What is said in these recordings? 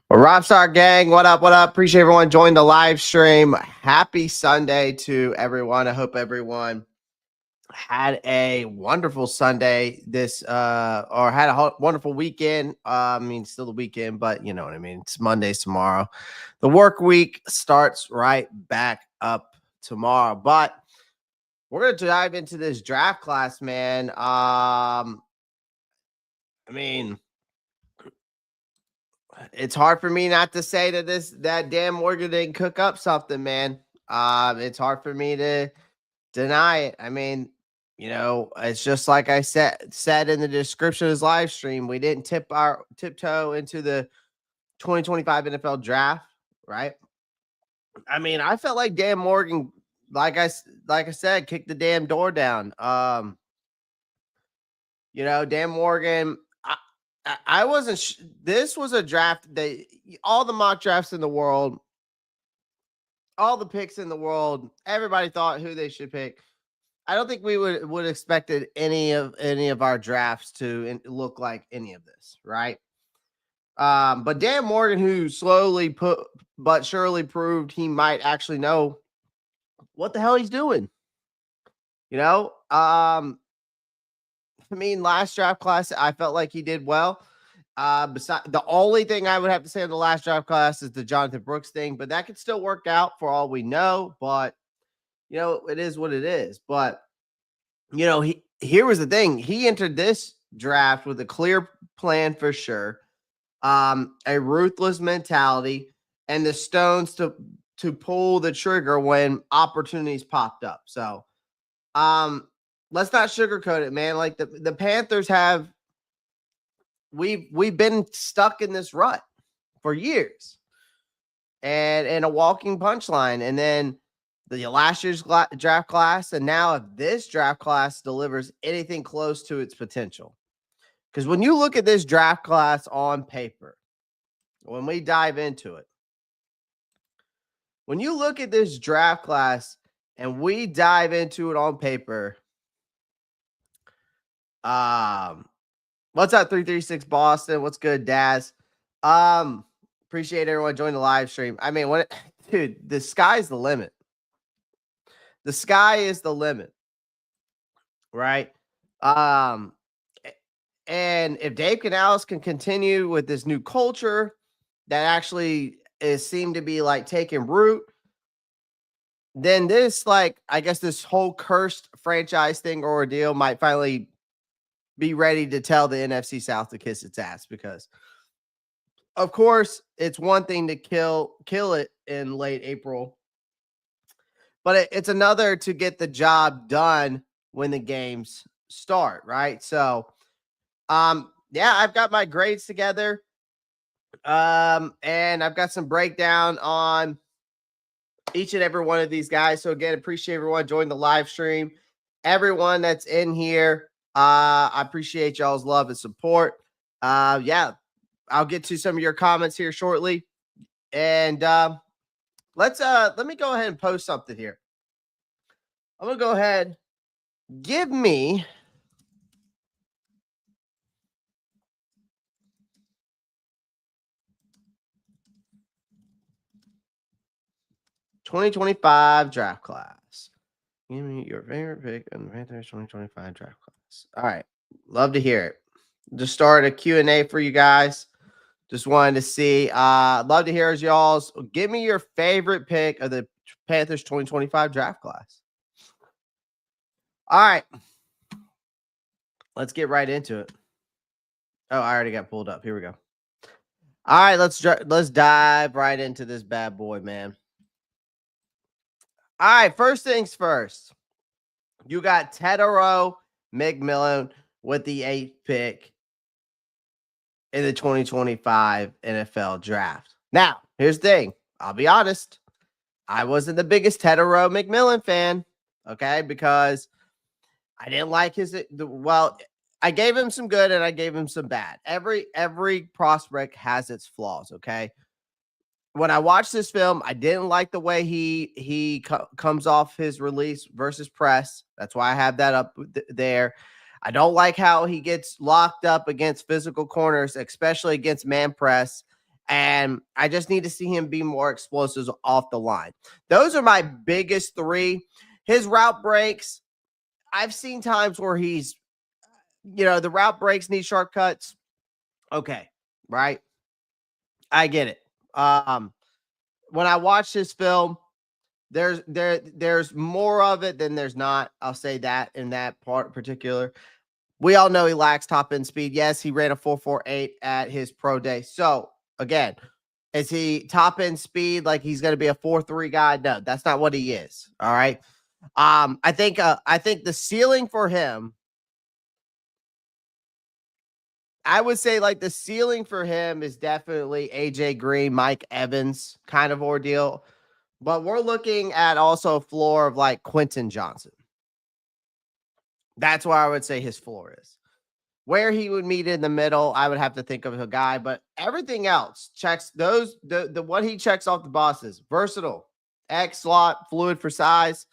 Well, Rockstar Gang, what up? What up? Appreciate everyone joining the live stream. Happy Sunday to everyone. I hope everyone had a wonderful Sunday or had a wonderful weekend. Still the weekend, but you know what I mean. It's Mondays tomorrow. The work week starts right back up tomorrow, but we're going to dive into this draft class, man. It's hard for me not to say that Dan Morgan didn't cook up something, man. It's hard for me to deny it. It's just like I said in the description of his live stream. We didn't tiptoe into the 2025 NFL draft, right? I felt like Dan Morgan, like I said, kicked the damn door down. Dan Morgan. I wasn't. This was a draft that all the mock drafts in the world, all the picks in the world, everybody thought who they should pick. I don't think we would expected any of our drafts to look like any of this, right? But Dan Morgan, who slowly but surely proved he might actually know what the hell he's doing. Last draft class, I felt like he did well. The only thing I would have to say in the last draft class is the Jonathan Brooks thing, but that could still work out for all we know. But it is what it is. But here was the thing: he entered this draft with a clear plan for sure, a ruthless mentality, and the stones to pull the trigger when opportunities popped up. So, let's not sugarcoat it, man. Like the Panthers have, we've been stuck in this rut for years, and a walking punchline. And then the last year's draft class, and now if this draft class delivers anything close to its potential, because when you look at this draft class on paper, when we dive into it, when you look at this draft class and we dive into it on paper, what's up, 336 Boston? What's good, Daz? Appreciate everyone joining the live stream. Dude, the sky's the limit. The sky is the limit, right? And if Dave Canales can continue with this new culture that actually seemed to be like taking root, then this, I guess this whole cursed franchise thing or ordeal might finally be ready to tell the NFC South to kiss its ass, because of course it's one thing to kill it in late April, but it's another to get the job done when the games start, right? So, yeah, I've got my grades together, and I've got some breakdown on each and every one of these guys. So again, appreciate everyone joining the live stream, everyone that's in here. I appreciate y'all's love and support. Yeah, I'll get to some of your comments here shortly. And let me go ahead and post something here. I'm gonna go ahead. Give me $2025 draft class. Give me your favorite pick in the Panthers 2025 draft class. All right. Love to hear it. Just start a Q&A for you guys. Just wanted to see. Love to hear y'all's. Give me your favorite pick of the Panthers 2025 draft class. All right. Let's get right into it. Oh, I already got pulled up. Here we go. All right, let's dive right into this bad boy, man. All right, first things first. You got Tetero McMillan with the 8th pick in the 2025 NFL draft. Now, here's the thing. I'll be honest. I wasn't the biggest Tetero McMillan fan, okay, because I didn't like I gave him some good and I gave him some bad. Every prospect has its flaws, okay? When I watched this film, I didn't like the way he comes off his release versus press. That's why I have that up there. I don't like how he gets locked up against physical corners, especially against man press. And I just need to see him be more explosive off the line. Those are my biggest three. His route breaks, I've seen times where the route breaks, need shortcuts. Okay, right? I get it. When I watch this film, there's more of it than there's not. I'll say that in that part in particular. We all know he lacks top end speed. Yes, he ran a 4.48 at his pro day. So again, is he top end speed like he's going to be a 4.3 guy? No, that's not what he is. All right. I think the ceiling for him, I would say like the ceiling for him is definitely AJ Green, Mike Evans kind of ordeal. But we're looking at also a floor of like Quentin Johnson. That's where I would say his floor is. Where he would meet in the middle, I would have to think of a guy, but everything else checks those. The what he checks off the boxes: versatile, X slot, fluid for size.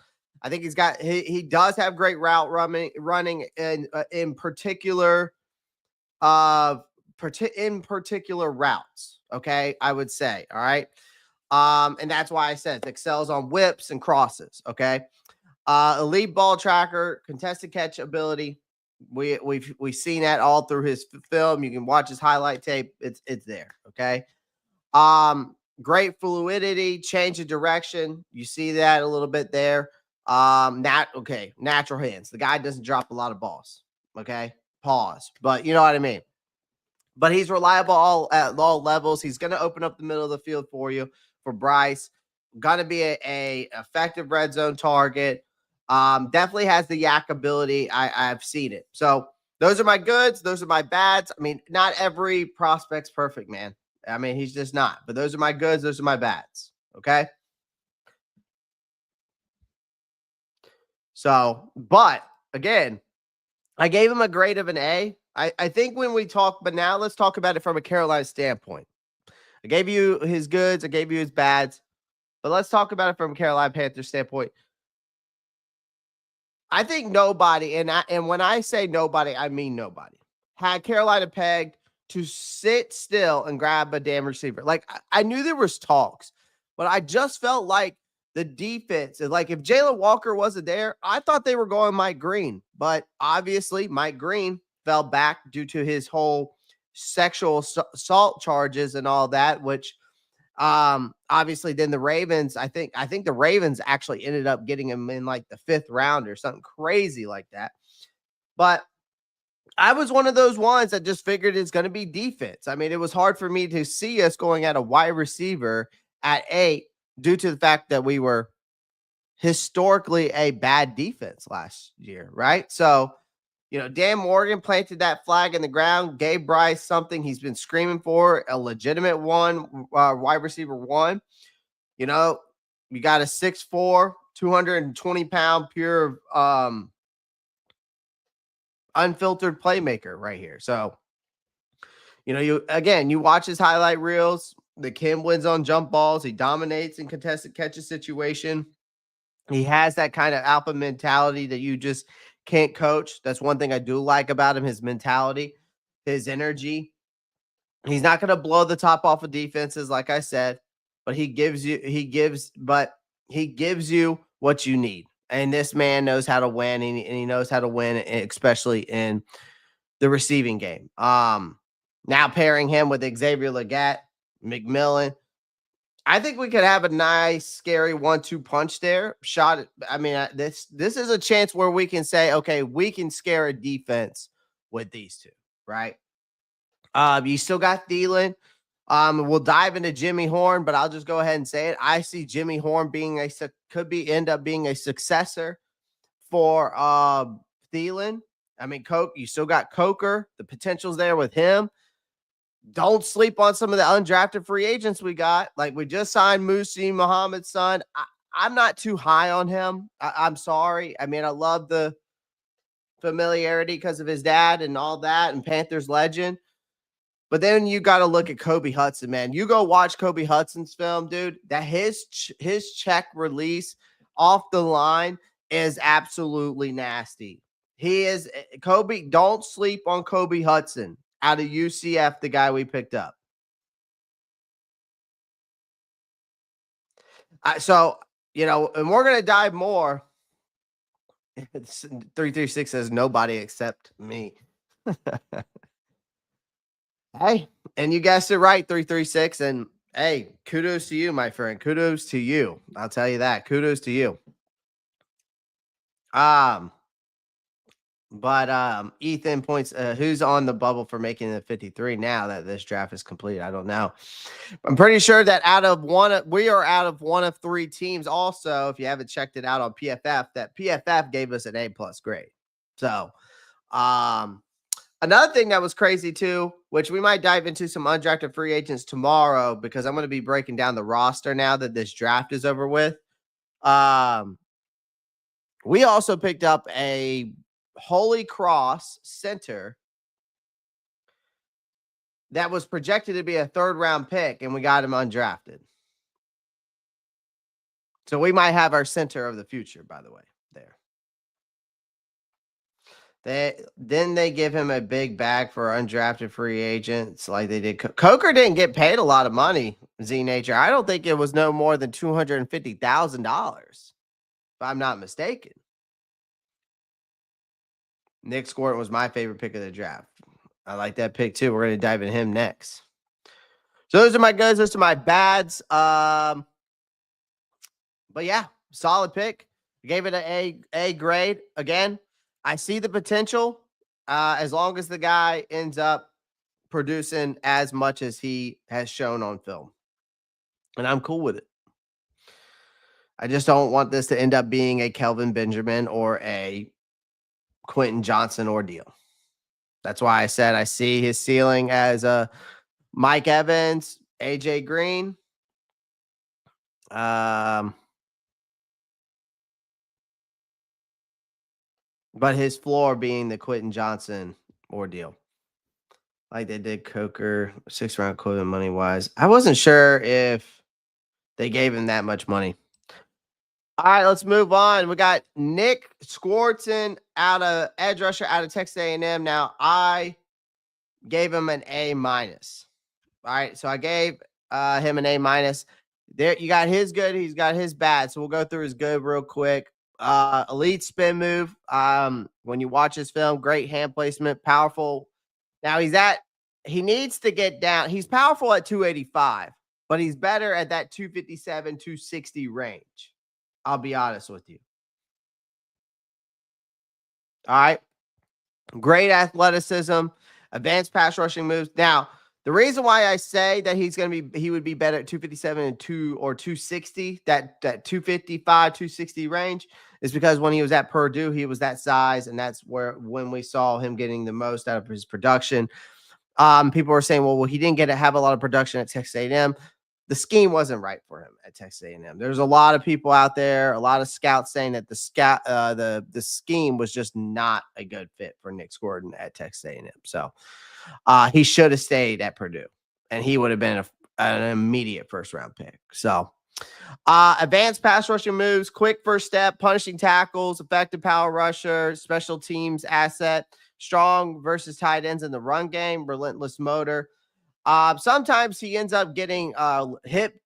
I think he does have great route running in particular in particular routes. Okay, I would say. All right. And that's why I said it excels on whips and crosses. Okay. Elite ball tracker, contested catch ability. We've seen that all through his film. You can watch his highlight tape. It's there. Okay. Great fluidity, change of direction. You see that a little bit there. Natural hands. The guy doesn't drop a lot of balls. Okay. Pause. But you know what I mean. But he's reliable at all levels. He's going to open up the middle of the field for you for Bryce. Going to be a effective red zone target. Definitely has the yak ability. I've seen it. So those are my goods. Those are my bads. I mean, not every prospect's perfect, man. I mean, he's just not. But those are my goods. Those are my bads. Okay. So, but again, I gave him a grade of an A. I think when we talk, but now let's talk about it from a Carolina standpoint. I gave you his goods. I gave you his bads. But let's talk about it from a Carolina Panthers standpoint. I think nobody, and when I say nobody, I mean nobody, had Carolina pegged to sit still and grab a damn receiver. Like I knew there was talks, but I just felt like the defense, like if Jalen Walker wasn't there, I thought they were going Mike Green, but obviously Mike Green fell back due to his whole sexual assault charges and all that, which obviously then the Ravens, I think the Ravens actually ended up getting him in like the 5th round or something crazy like that. But I was one of those ones that just figured it's going to be defense. I mean, it was hard for me to see us going at a wide receiver at 8 due to the fact that we were historically a bad defense last year, right? So, Dan Morgan planted that flag in the ground, gave Bryce something he's been screaming for, a legitimate wide receiver one. You got a 6'4", 220-pound pure unfiltered playmaker right here. So, you watch his highlight reels. The Kim wins on jump balls. He dominates in contested catches situation. He has that kind of alpha mentality that you just can't coach. That's one thing I do like about him, his mentality, his energy. He's not going to blow the top off of defenses, like I said, but he gives you what you need. And this man knows how to win, and he knows how to win, especially in the receiving game. Now pairing him with Xavier Legette, McMillan, I think we could have a nice, scary 1-2 punch there. This is a chance where we can say, okay, we can scare a defense with these two, right? You still got Thielen. We'll dive into Jimmy Horn, but I'll just go ahead and say it. I see Jimmy Horn end up being a successor for Thielen. I mean, you still got Coker. The potential's there with him. Don't sleep on some of the undrafted free agents we got. Like we just signed Musi Muhammad's son. I'm not too high on him. I'm sorry. I mean, I love the familiarity because of his dad and all that and Panthers legend. But then you got to look at Kobe Hudson, man. You go watch Kobe Hudson's film, dude. That his check release off the line is absolutely nasty. Kobe. Don't sleep on Kobe Hudson out of UCF, the guy we picked up. So, and we're going to dive more. 336 says nobody except me. Hey, and you guessed it right, 336. And hey, kudos to you, my friend. Kudos to you. I'll tell you that. Kudos to you. Um, but Ethan points, who's on the bubble for making the 53 now that this draft is complete? I don't know. I'm pretty sure that we are out of one of three teams. Also, if you haven't checked it out on PFF, that PFF gave us an A+ grade. So, another thing that was crazy too, which we might dive into some undrafted free agents tomorrow, because I'm going to be breaking down the roster now that this draft is over with. We also picked up a Holy Cross center that was projected to be a 3rd-round pick, and we got him undrafted. So we might have our center of the future, by the way, there. They give him a big bag for undrafted free agents like they did. Coker didn't get paid a lot of money, Z Nature. I don't think it was no more than $250,000, if I'm not mistaken. Nick Squirtin was my favorite pick of the draft. I like that pick too. We're going to dive into him next. So those are my goods. Those are my bads. But yeah, solid pick. Gave it an A grade. Again, I see the potential as long as the guy ends up producing as much as he has shown on film. And I'm cool with it. I just don't want this to end up being a Kelvin Benjamin or a Quentin Johnson ordeal. That's why I said I see his ceiling as a Mike Evans, AJ Green. But his floor being the Quentin Johnson ordeal. Like they did Coker, 6th-round equivalent money-wise. I wasn't sure if they gave him that much money. All right, let's move on. We got Nick Swartzen edge rusher out of Texas A&M. Now, I gave him an A-. All right, so I gave him an A-. There, you got his good. He's got his bad. So we'll go through his good real quick. Elite spin move. When you watch his film, great hand placement, powerful. Now he needs to get down. He's powerful at 285, but he's better at that 257, 260 range. I'll be honest with you. All right. Great athleticism, advanced pass rushing moves. Now, the reason why I say that he would be better at 257 and 260, that 255, 260 range, is because when he was at Purdue, he was that size, and that's when we saw him getting the most out of his production. People were saying, well, he didn't have a lot of production at Texas A&M. The scheme wasn't right for him at Texas A&M. There's a lot of people out there, a lot of scouts saying that the scheme was just not a good fit for Nick Squirtin at Texas A&M. So he should have stayed at Purdue, and he would have been an immediate 1st-round pick. So advanced pass rushing moves, quick first step, punishing tackles, effective power rusher, special teams asset, strong versus tight ends in the run game, relentless motor. Sometimes he ends up getting hip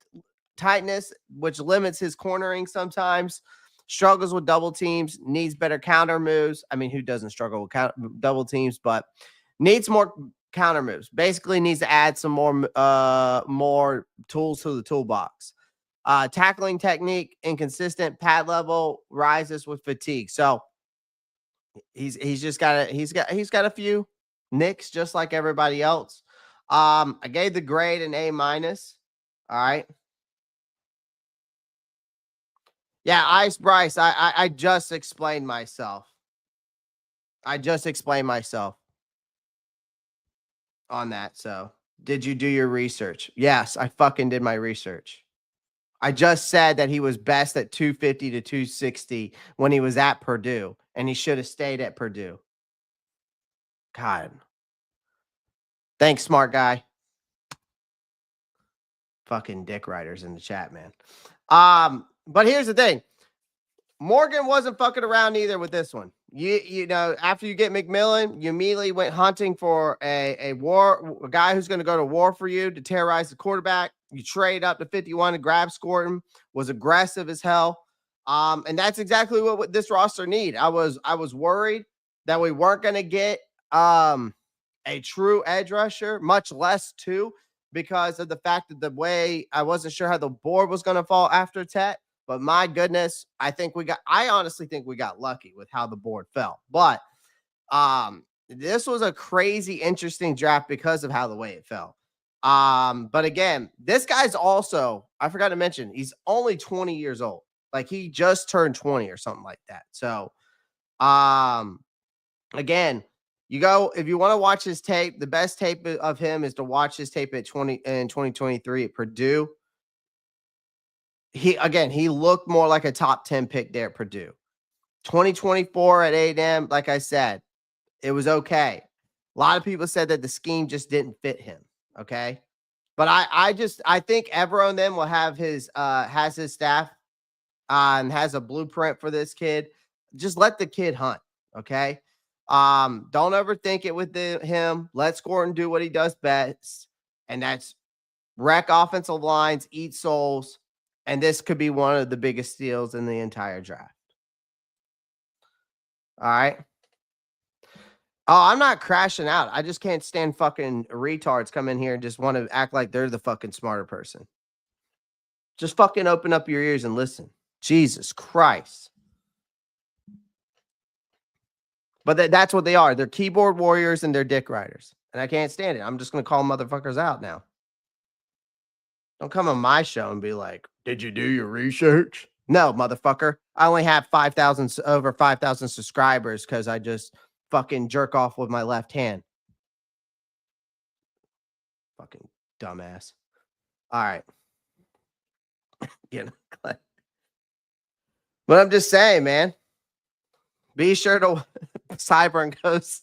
tightness, which limits his cornering sometimes. Struggles with double teams, needs better counter moves. I mean, who doesn't struggle with double teams, but needs more counter moves. Basically needs to add some more tools to the toolbox. Tackling technique, inconsistent, pad level rises with fatigue. So he's got a few nicks just like everybody else. I gave the grade an A-. All right. Yeah, Ice Bryce. I just explained myself. On that. So, did you do your research? Yes, I fucking did my research. I just said that he was best at 250 to 260 when he was at Purdue, and he should have stayed at Purdue. God. Thanks, smart guy. Fucking dick riders in the chat, man. But here's the thing. Morgan wasn't fucking around either with this one. You know, after you get McMillan, you immediately went hunting for a guy who's going to go to war for you to terrorize the quarterback. You trade up to 51 to grab Scorton, was aggressive as hell. And that's exactly what this roster need. I was worried that we weren't going to get a true edge rusher, much less two, because of the fact that the way I wasn't sure how the board was going to fall after Tet. But my goodness, I honestly think we got lucky with how the board fell. But this was a crazy, interesting draft because of how the way it fell. But again, this guy's also, I forgot to mention, he's only 20 years old. Like he just turned 20 or something like that. So, again, if you want to watch his tape, the best tape of him is to watch his tape in 2023 at Purdue. He looked more like a top 10 pick there at Purdue. 2024 at A&M, like I said, it was okay. A lot of people said that the scheme just didn't fit him. Okay. But I think everyone then will have has his staff and has a blueprint for this kid. Just let the kid hunt. Okay. Don't overthink it with him. Let Scorton do what he does best. And that's wreck offensive lines, eat souls. And this could be one of the biggest steals in the entire draft. All right. Oh, I'm not crashing out. I just can't stand fucking retards come in here and just want to act like they're the fucking smarter person. Just fucking open up your ears and listen. Jesus Christ. But that's what they are. They're keyboard warriors and they're dick riders. And I can't stand it. I'm just going to call motherfuckers out now. Don't come on my show and be like, did you do your research? No, motherfucker. I only have over 5,000 subscribers because I just fucking jerk off with my left hand. Fucking dumbass. All right. But I'm just saying, man. Be sure to Cyber and Ghost.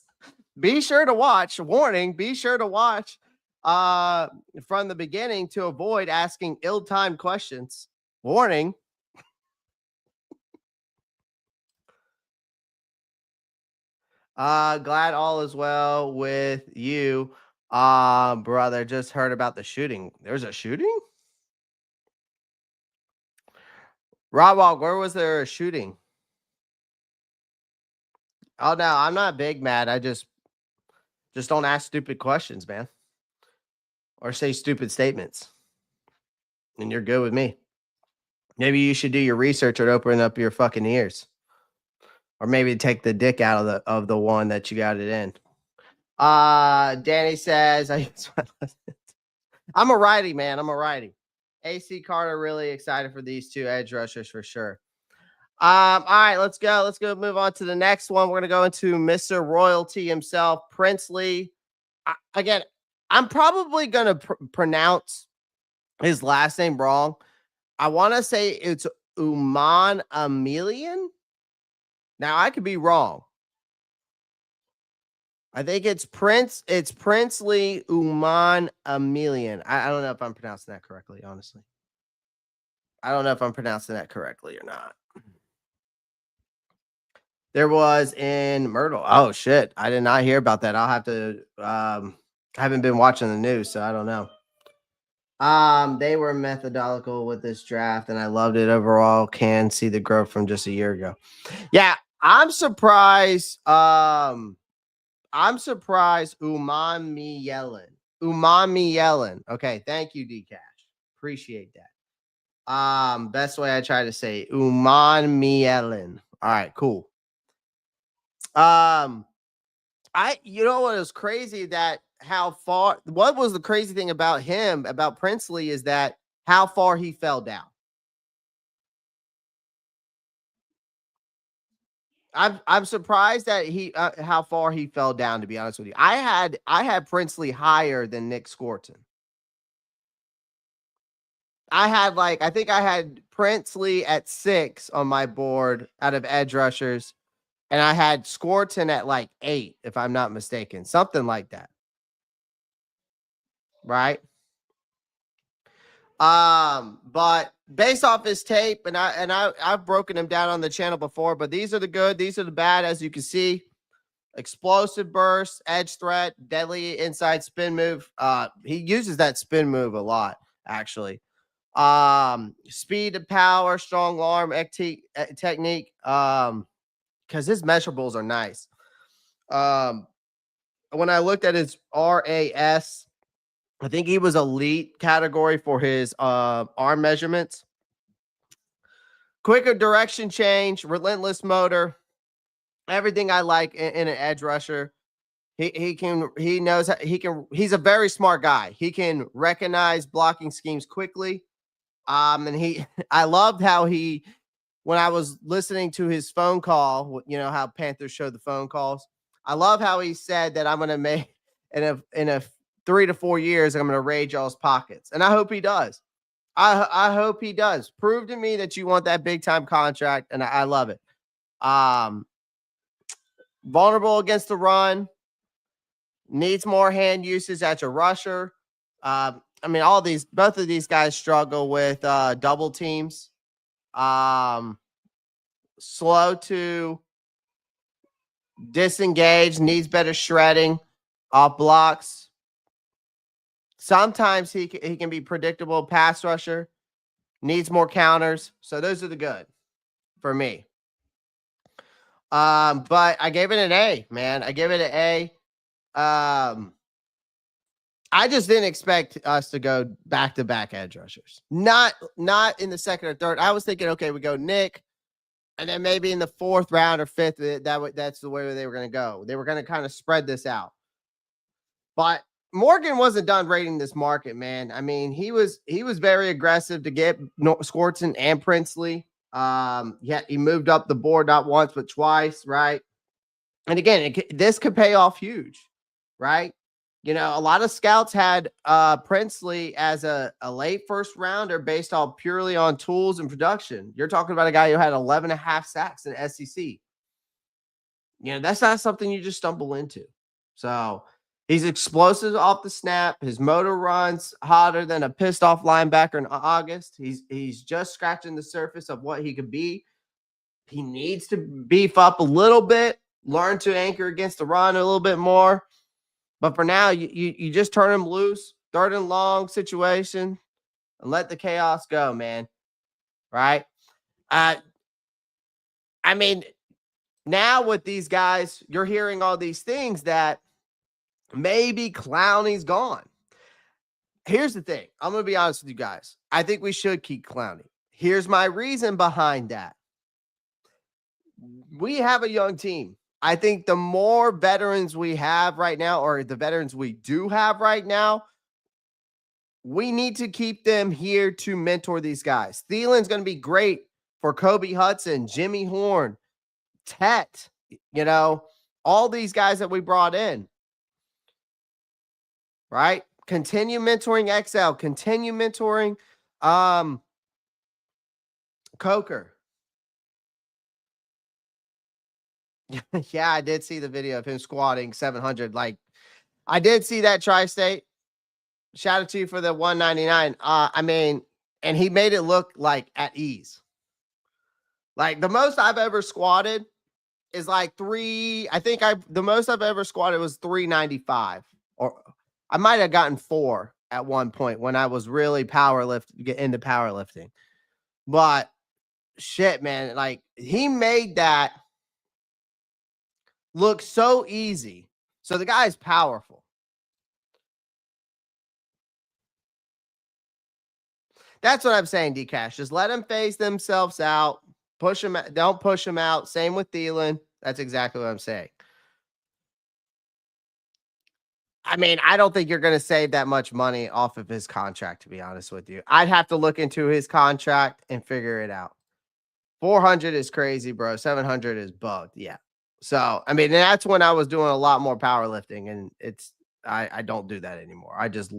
Be sure to watch. Warning. Be sure to watch from the beginning to avoid asking ill-timed questions. Warning. Glad all is well with you. Brother, just heard about the shooting. There's a shooting? Rob, where was there a shooting? Oh no, I'm not big mad. I just don't ask stupid questions, man. Or say stupid statements. And you're good with me. Maybe you should do your research or open up your fucking ears. Or maybe take the dick out of the one that you got it in. Danny says, I'm a righty, man. I'm a righty. AC Carter really excited for these two edge rushers for sure. All right, let's go. Let's go move on to the next one. We're going to go into Mr. Royalty himself, Princely. Again, I'm probably going to pronounce his last name wrong. I want to say it's Uman Amelian. Now, I could be wrong. I think it's Princely Uman Amelian. I don't know if I'm pronouncing that correctly, honestly. I don't know if I'm pronouncing that correctly or not. There was in Myrtle. Oh shit. I did not hear about that. I'll have to I haven't been watching the news, so I don't know. They were methodical with this draft, and I loved it overall. Can see the growth from just a year ago. Yeah, I'm surprised. I'm surprised Umami Yellen. Okay, thank you, Dcash. Appreciate that. Best way I try to say Umami Yellen. All right, cool. You know what was crazy what was the crazy thing about him, about Princely, is that how far he fell down. I'm surprised that how far he fell down, to be honest with you. I had Princely higher than Nick Scorton. I think I had Princely at 6 on my board out of edge rushers. And I had Scorton at like 8, if I'm not mistaken. Something like that. Right? But based off his tape, and I've broken him down on the channel before, but these are the good, these are the bad, as you can see. Explosive burst, edge threat, deadly inside spin move. He uses that spin move a lot, actually. Speed and power, strong arm technique. Because his measurables are nice. When I looked at his RAS, I think he was elite category for his arm measurements. Quicker direction change, relentless motor, everything I like in an edge rusher. He knows he's a very smart guy. He can recognize blocking schemes quickly. And I loved how when I was listening to his phone call, you know how Panthers show the phone calls. I love how he said that I'm going to make in a 3 to 4 years, I'm going to raid y'all's pockets. And I hope he does. I hope he does. Prove to me that you want that big time contract, and I love it. Vulnerable against the run, needs more hand usage as a rusher. I mean, both of these guys struggle with double teams. Slow to disengage, needs better shredding off blocks. Sometimes he can be predictable pass rusher, needs more counters. So those are the good for me. But I gave it an A, man. I gave it an A. I just didn't expect us to go back-to-back edge rushers. Not in the second or third. I was thinking, okay, we go Nick, and then maybe in the fourth round or fifth, that's the way they were going to go. They were going to kind of spread this out. But Morgan wasn't done rating this market, man. I mean, he was very aggressive to get Skorton and Princely. Yeah, he moved up the board not once but twice, right? And again, this could pay off huge, right? You know, a lot of scouts had Princely as a late first rounder based on purely on tools and production. You're talking about a guy who had 11 and a half sacks in SEC. You know, that's not something you just stumble into. So he's explosive off the snap. His motor runs hotter than a pissed off linebacker in August. He's just scratching the surface of what he could be. He needs to beef up a little bit, learn to anchor against the run a little bit more. But for now, you just turn him loose, third and long situation, and let the chaos go, man. Right? I mean, now with these guys, you're hearing all these things that maybe Clowney's gone. Here's the thing. I'm going to be honest with you guys. I think we should keep Clowney. Here's my reason behind that. We have a young team. I think the more veterans we have right now, or the veterans we do have right now, we need to keep them here to mentor these guys. Thielen's going to be great for Kobe Hudson, Jimmy Horn, Tet, you know, all these guys that we brought in. Right? Continue mentoring XL, continue mentoring Coker. Yeah, I did see the video of him squatting 700. Like, I did see that Tri-State. Shout out to you for the 199. I mean, and he made it look like at ease. Like, the most I've ever squatted is like the most I've ever squatted was 395, or I might have gotten 4 at one point when I was really get into powerlifting. But shit, man, like, he made that look so easy. So the guy's powerful. That's what I'm saying, D-Cash. Just let them phase themselves out. Don't push them out. Same with Thielen. That's exactly what I'm saying. I mean, I don't think you're going to save that much money off of his contract, to be honest with you. I'd have to look into his contract and figure it out. 400 is crazy, bro. 700 is bugged. Yeah. So, I mean, that's when I was doing a lot more powerlifting, and I don't do that anymore. I just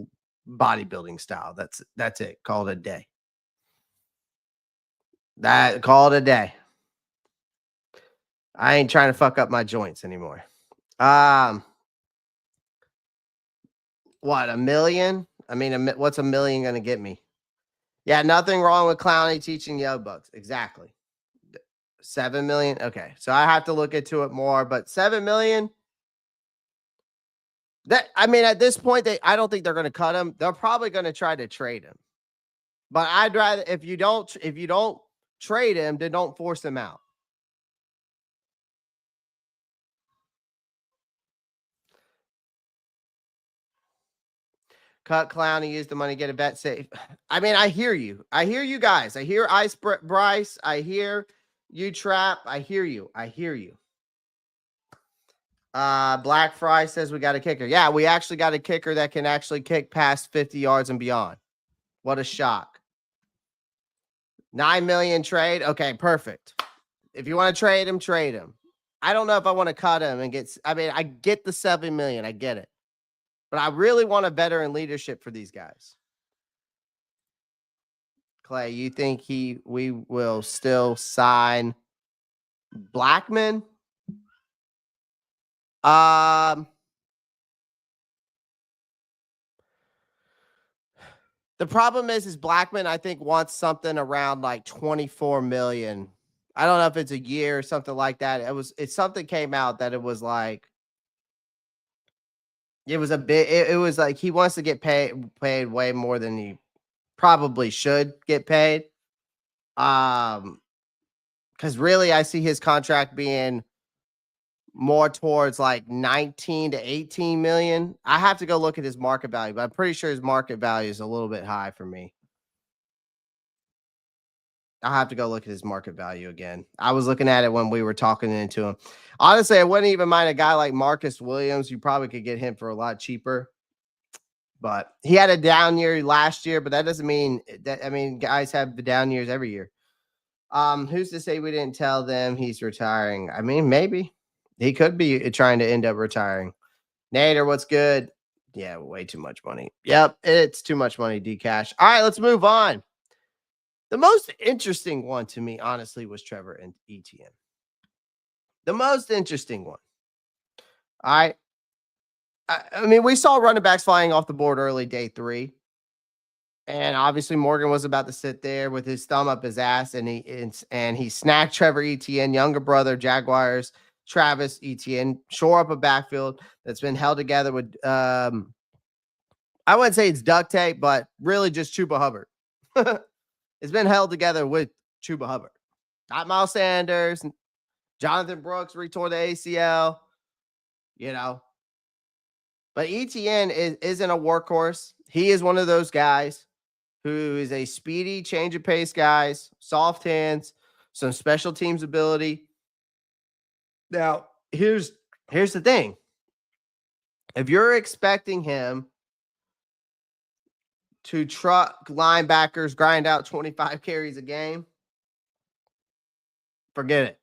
bodybuilding style. That's it. Call it a day. Call it a day. I ain't trying to fuck up my joints anymore. What, $1 million? I mean, what's $1 million going to get me? Yeah, nothing wrong with Clowney teaching Young Bucks. Exactly. 7 million. Okay. So I have to look into it more, but 7 million. That I mean, at this point, I don't think they're going to cut him. They're probably going to try to trade him. But I'd rather if you don't trade him, then don't force him out. Cut Clowney, use the money, get a bet safe. I mean, I hear you. I hear you guys. I hear Bryce. I hear you, Trap. I hear you. I hear you. Black Fry says we got a kicker. Yeah, we actually got a kicker that can actually kick past 50 yards and beyond. What a shock. 9 million trade. Okay, perfect. If you want to trade him, trade him. I don't know if I want to cut him and get. I mean, I get the 7 million. I get it. But I really want a veteran leadership for these guys. Clay, you think we will still sign Blackman? The problem is Blackman, I think, wants something around like 24 million. I don't know if it's a year or something like that. It's something came out that it was like it was a bit it was like he wants to get paid way more than he probably should get paid. Because really I see his contract being more towards like 19 to 18 million. I have to go look at his market value, but I'm pretty sure his market value is a little bit high for me. I'll have to go look at his market value again. I was looking at it when we were talking into him. Honestly, I wouldn't even mind a guy like Marcus Williams. You probably could get him for a lot cheaper. But he had a down year last year, but that doesn't mean that. I mean, guys have the down years every year. Who's to say we didn't tell them he's retiring? I mean, maybe he could be trying to end up retiring. Nader, what's good? Yeah, way too much money. Yep, it's too much money, Dcash. All right, let's move on. The most interesting one to me, honestly, was Trevor and Etienne. The most interesting one. All right. I mean, we saw running backs flying off the board early day 3. And obviously Morgan was about to sit there with his thumb up his ass, and he snagged Trevor Etienne, younger brother, Jaguars, Travis Etienne, shore up a backfield that's been held together with I wouldn't say it's duct tape, but really just Chuba Hubbard. It's been held together with Chuba Hubbard. Not Miles Sanders. Jonathan Brooks retore the ACL, you know. But Etienne isn't a workhorse. He is one of those guys who is a speedy change of pace guys, soft hands, some special teams ability. Now, here's the thing. If you're expecting him to truck linebackers, grind out 25 carries a game, forget it.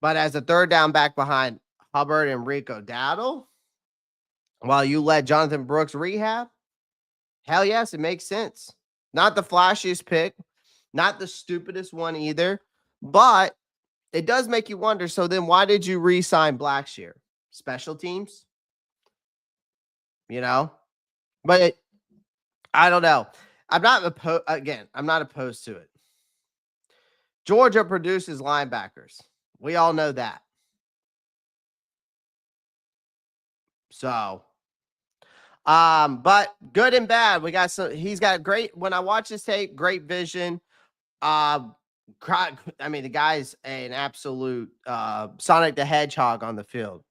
But as a third down back behind Hubbard and Rico Dowdle, while you let Jonathan Brooks rehab, hell yes, it makes sense. Not the flashiest pick, not the stupidest one either, but it does make you wonder. So then why did you re-sign Blackshear? Special teams? You know? But I don't know. I'm not opposed to it. Georgia produces linebackers. We all know that. So, but good and bad. He's got great, when I watch his tape, great vision. I mean, the guy's an absolute Sonic the Hedgehog on the field.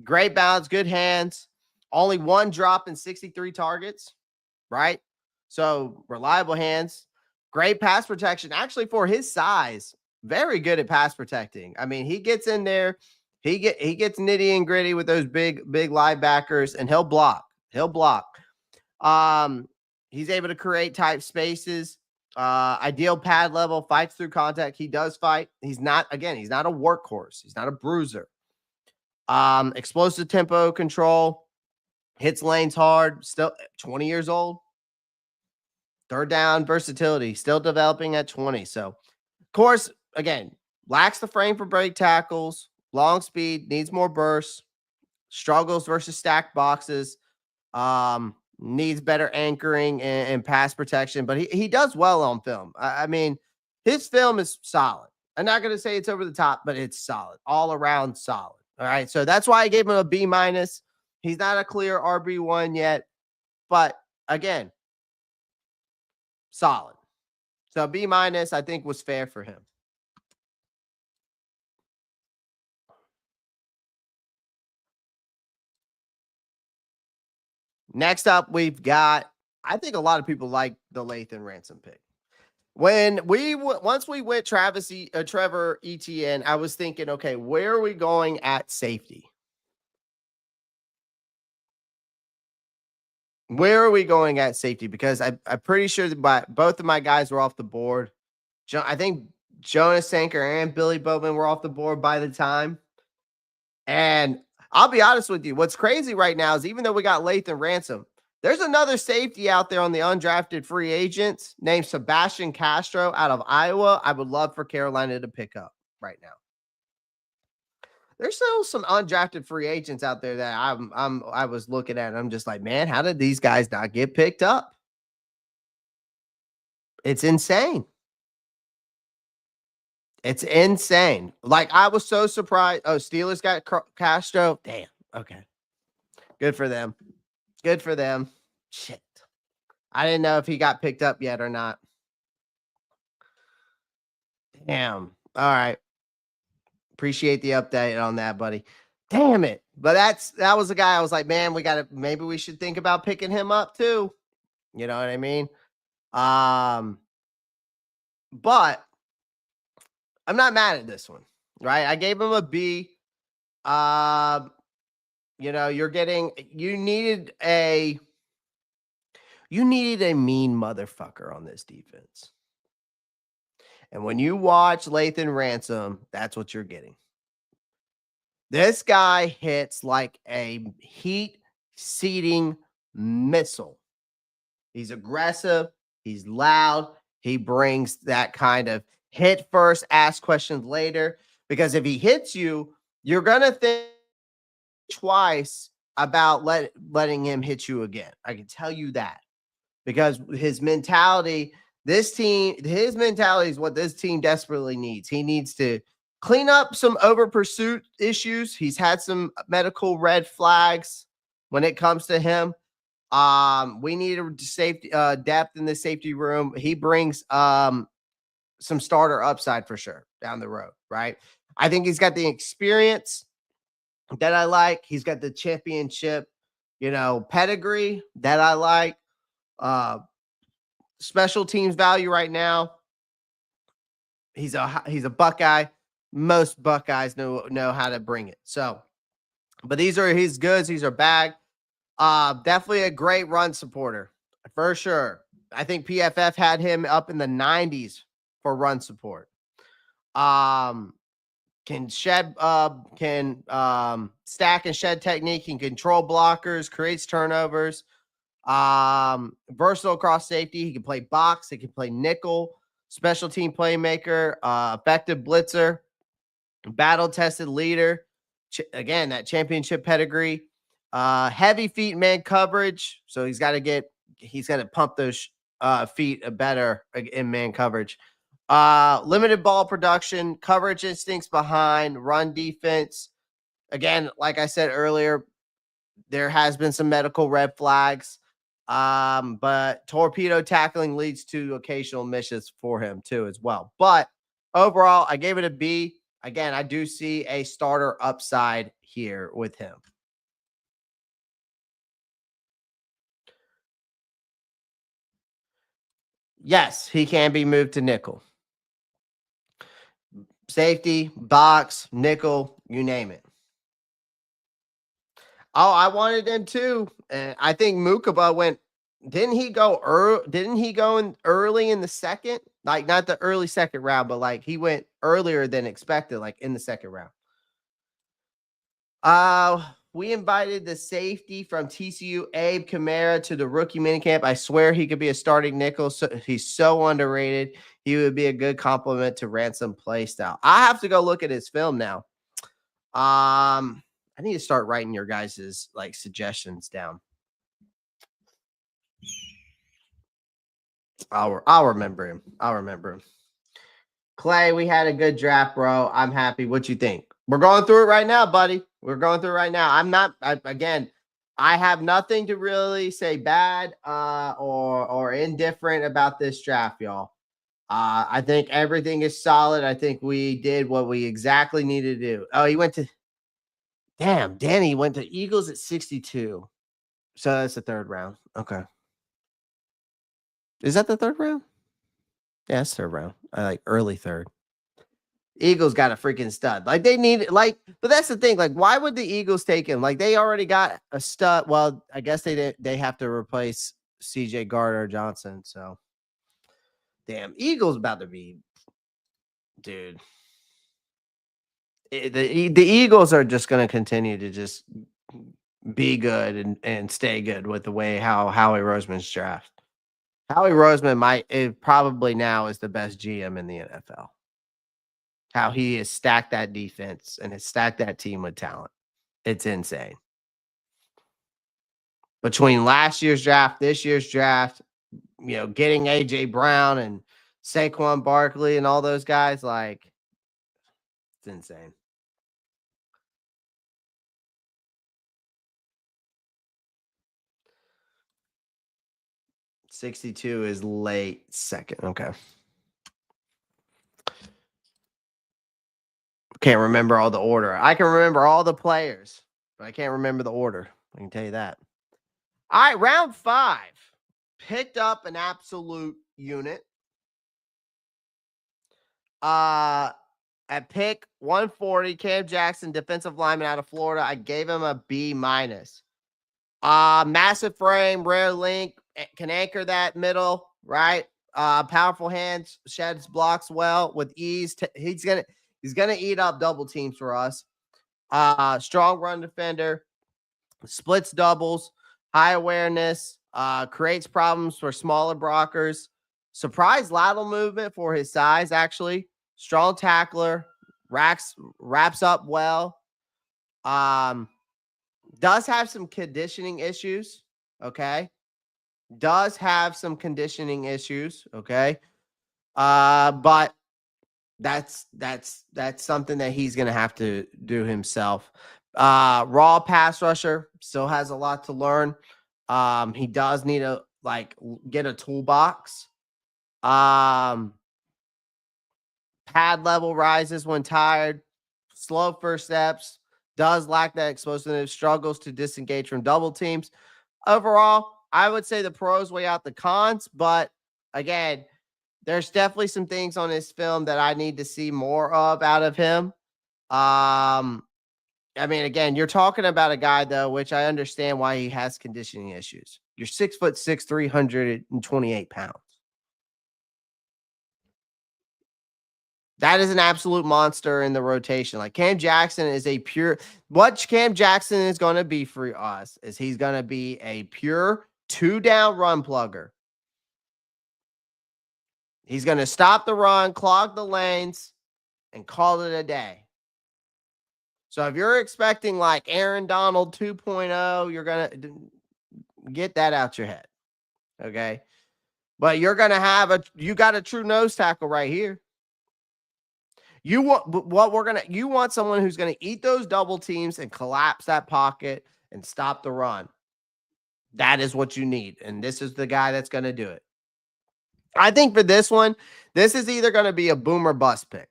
Great balance, good hands. Only one drop in 63 targets, right? So reliable hands, great pass protection. Actually, for his size, very good at pass protecting. I mean, he gets in there, he gets nitty and gritty with those big linebackers, and he'll block. He'll block. He's able to create tight spaces. Ideal pad level, fights through contact. He does fight. He's not a workhorse. He's not a bruiser. Explosive tempo control, hits lanes hard, still 20 years old. Third down versatility, still developing at 20. So, of course, again, lacks the frame for break tackles, long speed, needs more burst, struggles versus stacked boxes. needs better anchoring and pass protection, but he does well on film. I mean, his film is solid. I'm not going to say it's over the top, but it's solid, all around solid. All right. So that's why I gave him a B minus. He's not a clear RB1 yet, but again, solid. So B minus, I think, was fair for him. Next up, we've got, I think a lot of people like the Lathan Ransom pick. When once we went Trevor Etienne, I was thinking, okay, where are we going at safety? Where are we going at safety? Because I'm pretty sure that both of my guys were off the board. I think Jonas Sanker and Billy Bowman were off the board by the time. And I'll be honest with you, what's crazy right now is even though we got Lathan Ransom, there's another safety out there on the undrafted free agents named Sebastian Castro out of Iowa. I would love for Carolina to pick up right now. There's still some undrafted free agents out there that I was looking at and I'm just like, man, how did these guys not get picked up? It's insane. It's insane. Like I was so surprised. Oh, Steelers got Castro. Damn. Okay. Good for them. Good for them. Shit. I didn't know if he got picked up yet or not. Damn. All right. Appreciate the update on that, buddy. Damn it. But that was a guy I was like, man, maybe we should think about picking him up too. You know what I mean? But I'm not mad at this one, right? I gave him a B. You know, you needed a mean motherfucker on this defense. And when you watch Lathan Ransom, that's what you're getting. This guy hits like a heat seeding missile. He's aggressive. He's loud. He brings that kind of hit first, ask questions later. Because if he hits you, you're going to think twice about letting him hit you again. I can tell you that. Because his mentality is what this team desperately needs. He needs to clean up some over pursuit issues. He's had some medical red flags when it comes to him. We need a safety depth in the safety room. He brings some starter upside for sure down the road, right? I think he's got the experience that I like. He's got the championship, pedigree that I like. Special teams value right now. He's a Buckeye. Most Buckeyes know how to bring it. So, but these are his goods. These are bag. Definitely a great run supporter for sure. I think PFF had him up in the 90s for run support. Can stack and shed technique, can control blockers, creates turnovers. Versatile across safety. He can play box. He can play nickel. Special team playmaker. Effective blitzer. Battle tested leader. Again, that championship pedigree. Heavy feet man coverage. So he's got to pump those feet better in man coverage. Limited ball production, coverage instincts behind, run defense. Again, like I said earlier, there has been some medical red flags. But torpedo tackling leads to occasional misses for him too as well. But overall, I gave it a B. Again, I do see a starter upside here with him. Yes, he can be moved to nickel. Safety, box, nickel, you name it. Oh, I wanted him too. I think Mukaba went. Didn't he go early? Didn't he go in early in the second? Like not the early second round, but like he went earlier than expected, like in the second round. We invited the safety from TCU, Abe Kamara, to the rookie minicamp. I swear he could be a starting nickel. So he's so underrated. He would be a good complement to Ransom play style. I have to go look at his film now. I need to start writing your guys' like suggestions down. I'll remember him. I'll remember him. Clay, we had a good draft, bro. I'm happy. What you think? We're going through it right now, buddy. We're going through it right now. I'm not. Again, I have nothing to really say bad or indifferent about this draft, y'all. I think everything is solid. I think we did what we exactly needed to do. Oh, he went to. Damn, Danny went to Eagles at 62. So that's the third round. Okay. Is that the third round? Yeah, it's third round. I like early third. Eagles got a freaking stud. Like they need but that's the thing. Like, why would the Eagles take him? Like they already got a stud. Well, I guess they have to replace CJ Gardner Johnson. So damn, Eagles about to be dude. The Eagles are just gonna continue to just be good and stay good with the way how Howie Roseman's draft. Howie Roseman probably now is the best GM in the NFL. How he has stacked that defense and has stacked that team with talent. It's insane. Between last year's draft, this year's draft, getting AJ Brown and Saquon Barkley and all those guys, like it's insane. $62 is late second. Okay. Can't remember all the order. I can remember all the players, but I can't remember the order. I can tell you that. All right, round 5. Picked up an absolute unit. At pick 140, Cam Jackson, defensive lineman out of Florida. I gave him a B-. Massive frame, rare link, can anchor that middle, right? Powerful hands, sheds blocks well with ease. He's gonna eat up double teams for us. Strong run defender, splits doubles, high awareness, creates problems for smaller blockers. Surprise lateral movement for his size, actually. Strong tackler, wraps up well. Does have some conditioning issues. Okay. Does have some conditioning issues. Okay. But that's something that he's gonna have to do himself. Raw pass rusher, still has a lot to learn. He does need to get a toolbox. Pad level rises when tired, slow first steps, does lack that explosiveness, struggles to disengage from double teams. Overall, I would say the pros weigh out the cons, but again, there's definitely some things on this film that I need to see more of out of him. I mean, again, you're talking about a guy though, which I understand why he has conditioning issues. You're 6'6", 328 pounds. That is an absolute monster in the rotation. Like Cam Jackson is what Cam Jackson is going to be for us is he's going to be a pure 2-down run plugger. He's going to stop the run, clog the lanes, and call it a day. So if you're expecting like Aaron Donald 2.0, you're going to get that out your head. Okay. But you're going to you got a true nose tackle right here. You want someone who's going to eat those double teams and collapse that pocket and stop the run. That is what you need. And this is the guy that's going to do it. I think for this one, this is either going to be a boom or bust pick.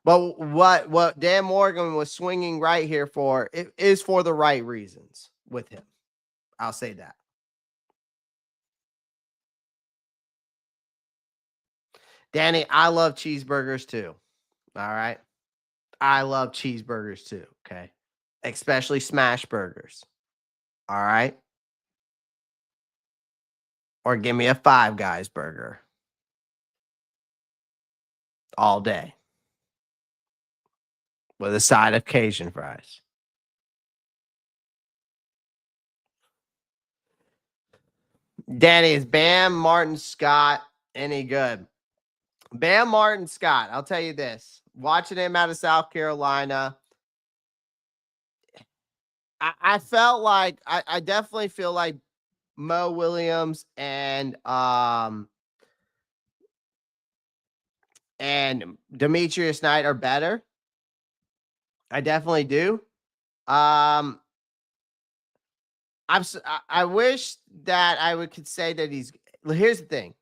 But what Dan Morgan was swinging right here for is for the right reasons with him. I'll say that. Danny, I love cheeseburgers too. All right. I love cheeseburgers too. Okay. Especially smash burgers. All right. Or give me a Five Guys burger all day with a side of Cajun fries. Danny, is Bam Martin Scott any good? Bam Martin Scott, I'll tell you this. Watching him out of South Carolina, I felt like I definitely feel like Mo Williams and Demetrius Knight are better. I definitely do. Um, I wish that could say that he's. Here's the thing.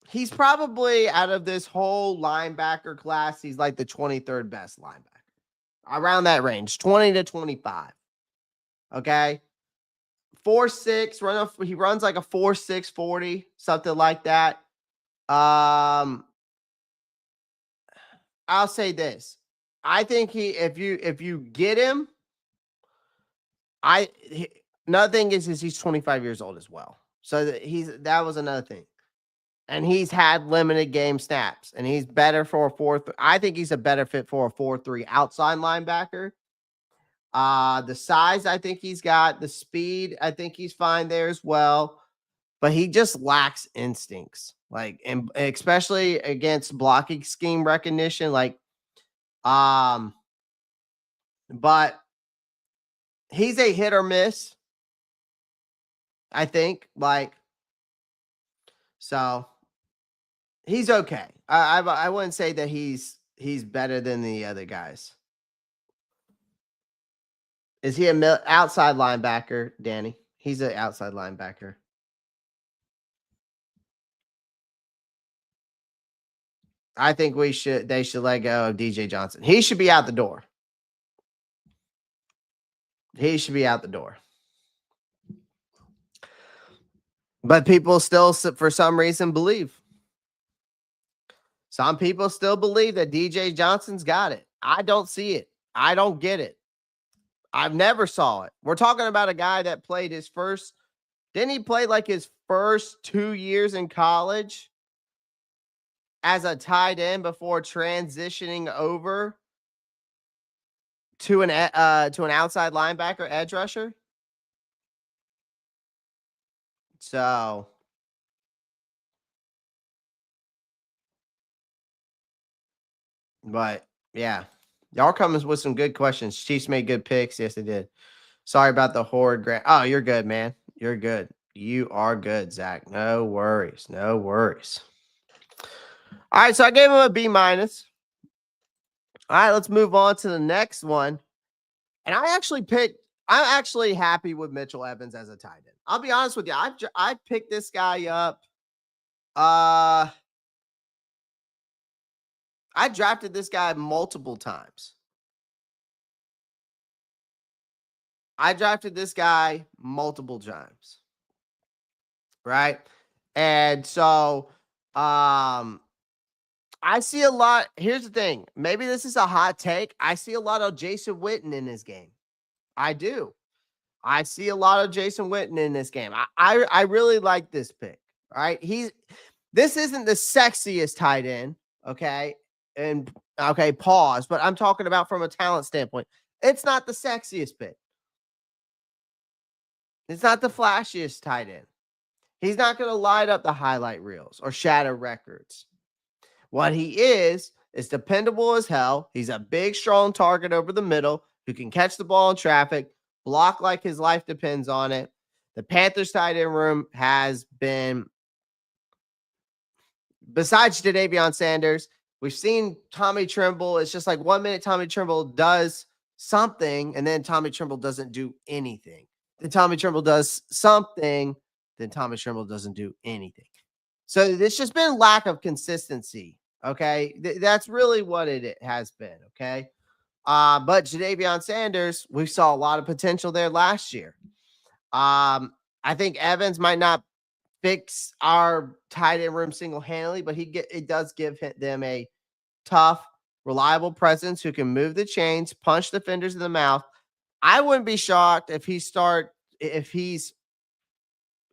He's probably out of this whole linebacker class, he's like the 23rd best linebacker. Around that range, 20 to 25. Okay. 4.6, he runs like a 4.6 40, something like that. I'll say this. I think if you get him, another thing is he's 25 years old as well. So that was another thing. And he's had limited game snaps, and he's better for a 4. I think he's a better fit for a 4-3 outside linebacker. The size, I think he's got the speed. I think he's fine there as well, but he just lacks instincts, like, and especially against blocking scheme recognition. But he's a hit or miss, I think. So he's okay. I wouldn't say that he's better than the other guys. Is he a outside linebacker, Danny? He's an outside linebacker. I think they should let go of DJ Johnson. He should be out the door. He should be out the door. But people still, for some reason, believe. Some people still believe that DJ Johnson's got it. I don't see it. I don't get it. I've never saw it. We're talking about a guy that played his first. Didn't he play like his first 2 years in college as a tight end before transitioning over to an outside linebacker, edge rusher? So, but yeah, y'all coming with some good questions. Chiefs made good picks. Yes, they did. Sorry about the horde grant. Oh, you're good, man. You're good. You are good, Zach. No worries. No worries. All right, so I gave him a B minus. All right, let's move on to the next one. And I'm actually happy with Mitchell Evans as a tight end. I'll be honest with you. I picked this guy up. I drafted this guy multiple times. Right? And so I see a lot. Here's the thing. Maybe this is a hot take. I see a lot of Jason Witten in his game. I do. I see a lot of Jason Witten in this game. I really like this pick. Right? This isn't the sexiest tight end. Okay. And okay, pause. But I'm talking about from a talent standpoint. It's not the sexiest pick. It's not the flashiest tight end. He's not going to light up the highlight reels or shatter records. What he is dependable as hell. He's a big, strong target over the middle who can catch the ball in traffic, block like his life depends on it. The Panthers tight end room has been, besides Jadavion Sanders, we've seen Tommy Tremble. It's just like 1 minute Tommy Tremble does something, and then Tommy Tremble doesn't do anything. Then Tommy Tremble does something, then Tommy Tremble doesn't do anything. So it's just been lack of consistency. Okay. That's really what it has been. Okay. But Jadavion Sanders, we saw a lot of potential there last year. I think Evans might not fix our tight end room single-handedly, but it does give them a tough, reliable presence who can move the chains, punch defenders in the mouth. I wouldn't be shocked if he's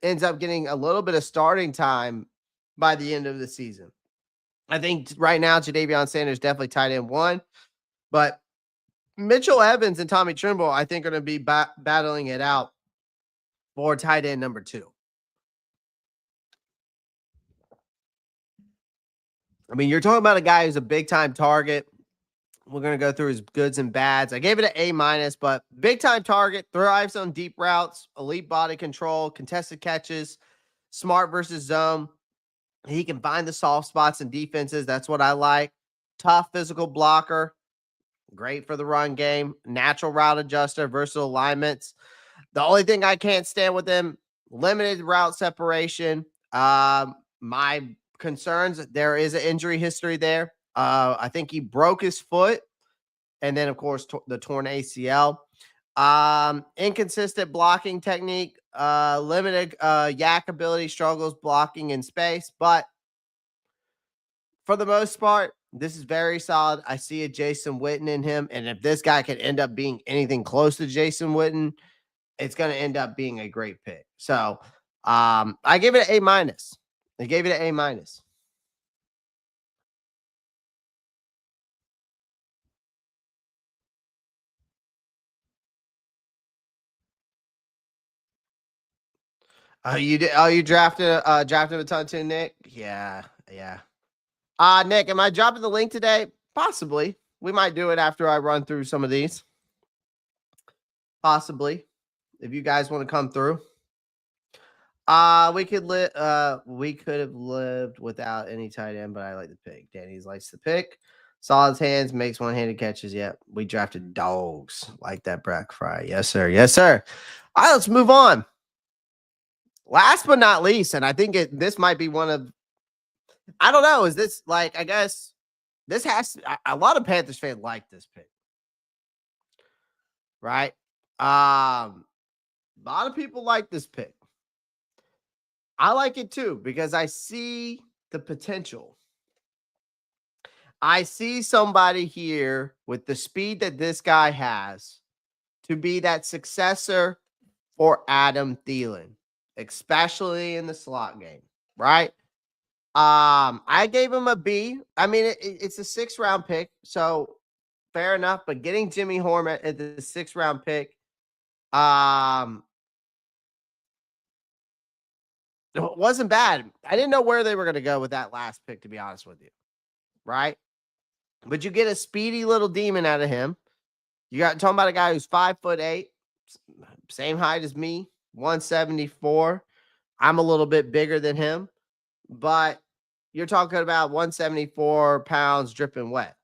ends up getting a little bit of starting time by the end of the season. I think right now Jadavion Sanders definitely tight end 1, but Mitchell Evans and Tommy Tremble, I think, are going to be battling it out for tight end number 2. I mean, you're talking about a guy who's a big time target. We're going to go through his goods and bads. I gave it an A-, but big time target, thrives on deep routes, elite body control, contested catches, smart versus zone. He can find the soft spots in defenses. That's what I like. Tough physical blocker, great for the run game, natural route adjuster, versatile alignments. The only thing I can't stand with him, limited route separation. My concerns, there is an injury history there. I think he broke his foot, and then of course the torn ACL. Inconsistent blocking technique, limited yak ability, struggles blocking in space, but for the most part, this is very solid. I see a Jason Witten in him, and if this guy can end up being anything close to Jason Witten, it's going to end up being a great pick. So, I gave it an A-. I gave it an A-. You did? Oh, you drafted a ton too, Nick. Yeah, yeah. Nick, am I dropping the link today? Possibly. We might do it after I run through some of these. Possibly, if you guys want to come through. We could have lived without any tight end, but I like the pick. Danny's likes the pick. Solid hands, makes one-handed catches. Yep. We drafted dogs like that Brack Fry. Yes, sir. Yes, sir. All right, let's move on. Last but not least, and I think this might be one of, I don't know, is this like, I guess this has a lot of Panthers fans like this pick, right? A lot of people like this pick. I like it too because I see the potential. I see somebody here with the speed that this guy has to be that successor for Adam Thielen, especially in the slot game, right? I gave him a B. I mean, it's a 6th-round pick, so fair enough. But getting Jimmy Horn at the 6th-round pick, it wasn't bad. I didn't know where they were going to go with that last pick, to be honest with you, right? But you get a speedy little demon out of him. You got talking about a guy who's 5'8", same height as me, 174. I'm a little bit bigger than him, but you're talking about 174 pounds dripping wet.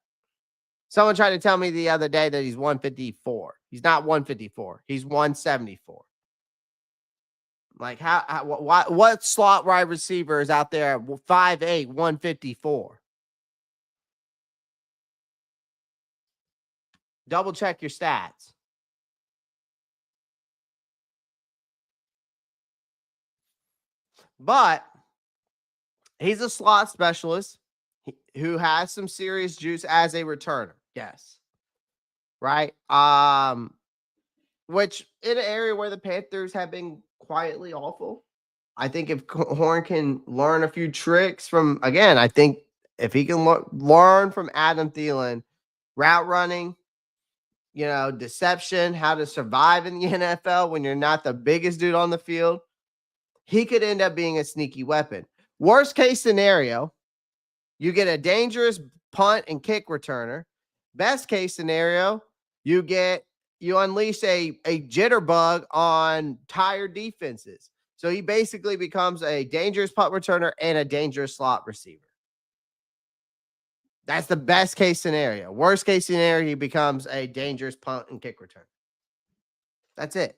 Someone tried to tell me the other day that he's 154. He's not 154. He's 174. Like what slot wide receiver is out there 5'8", 154? Double check your stats. But he's a slot specialist who has some serious juice as a returner. Yes. Right? Which in an area where the Panthers have been quietly awful, I think if Horn can learn a few tricks from, again, I think if he can learn from Adam Thielen, route running, deception, how to survive in the NFL when you're not the biggest dude on the field, he could end up being a sneaky weapon. Worst case scenario, you get a dangerous punt and kick returner. Best case scenario, you unleash a jitterbug on tired defenses. So he basically becomes a dangerous punt returner and a dangerous slot receiver. That's the best case scenario. Worst case scenario, he becomes a dangerous punt and kick return. That's it.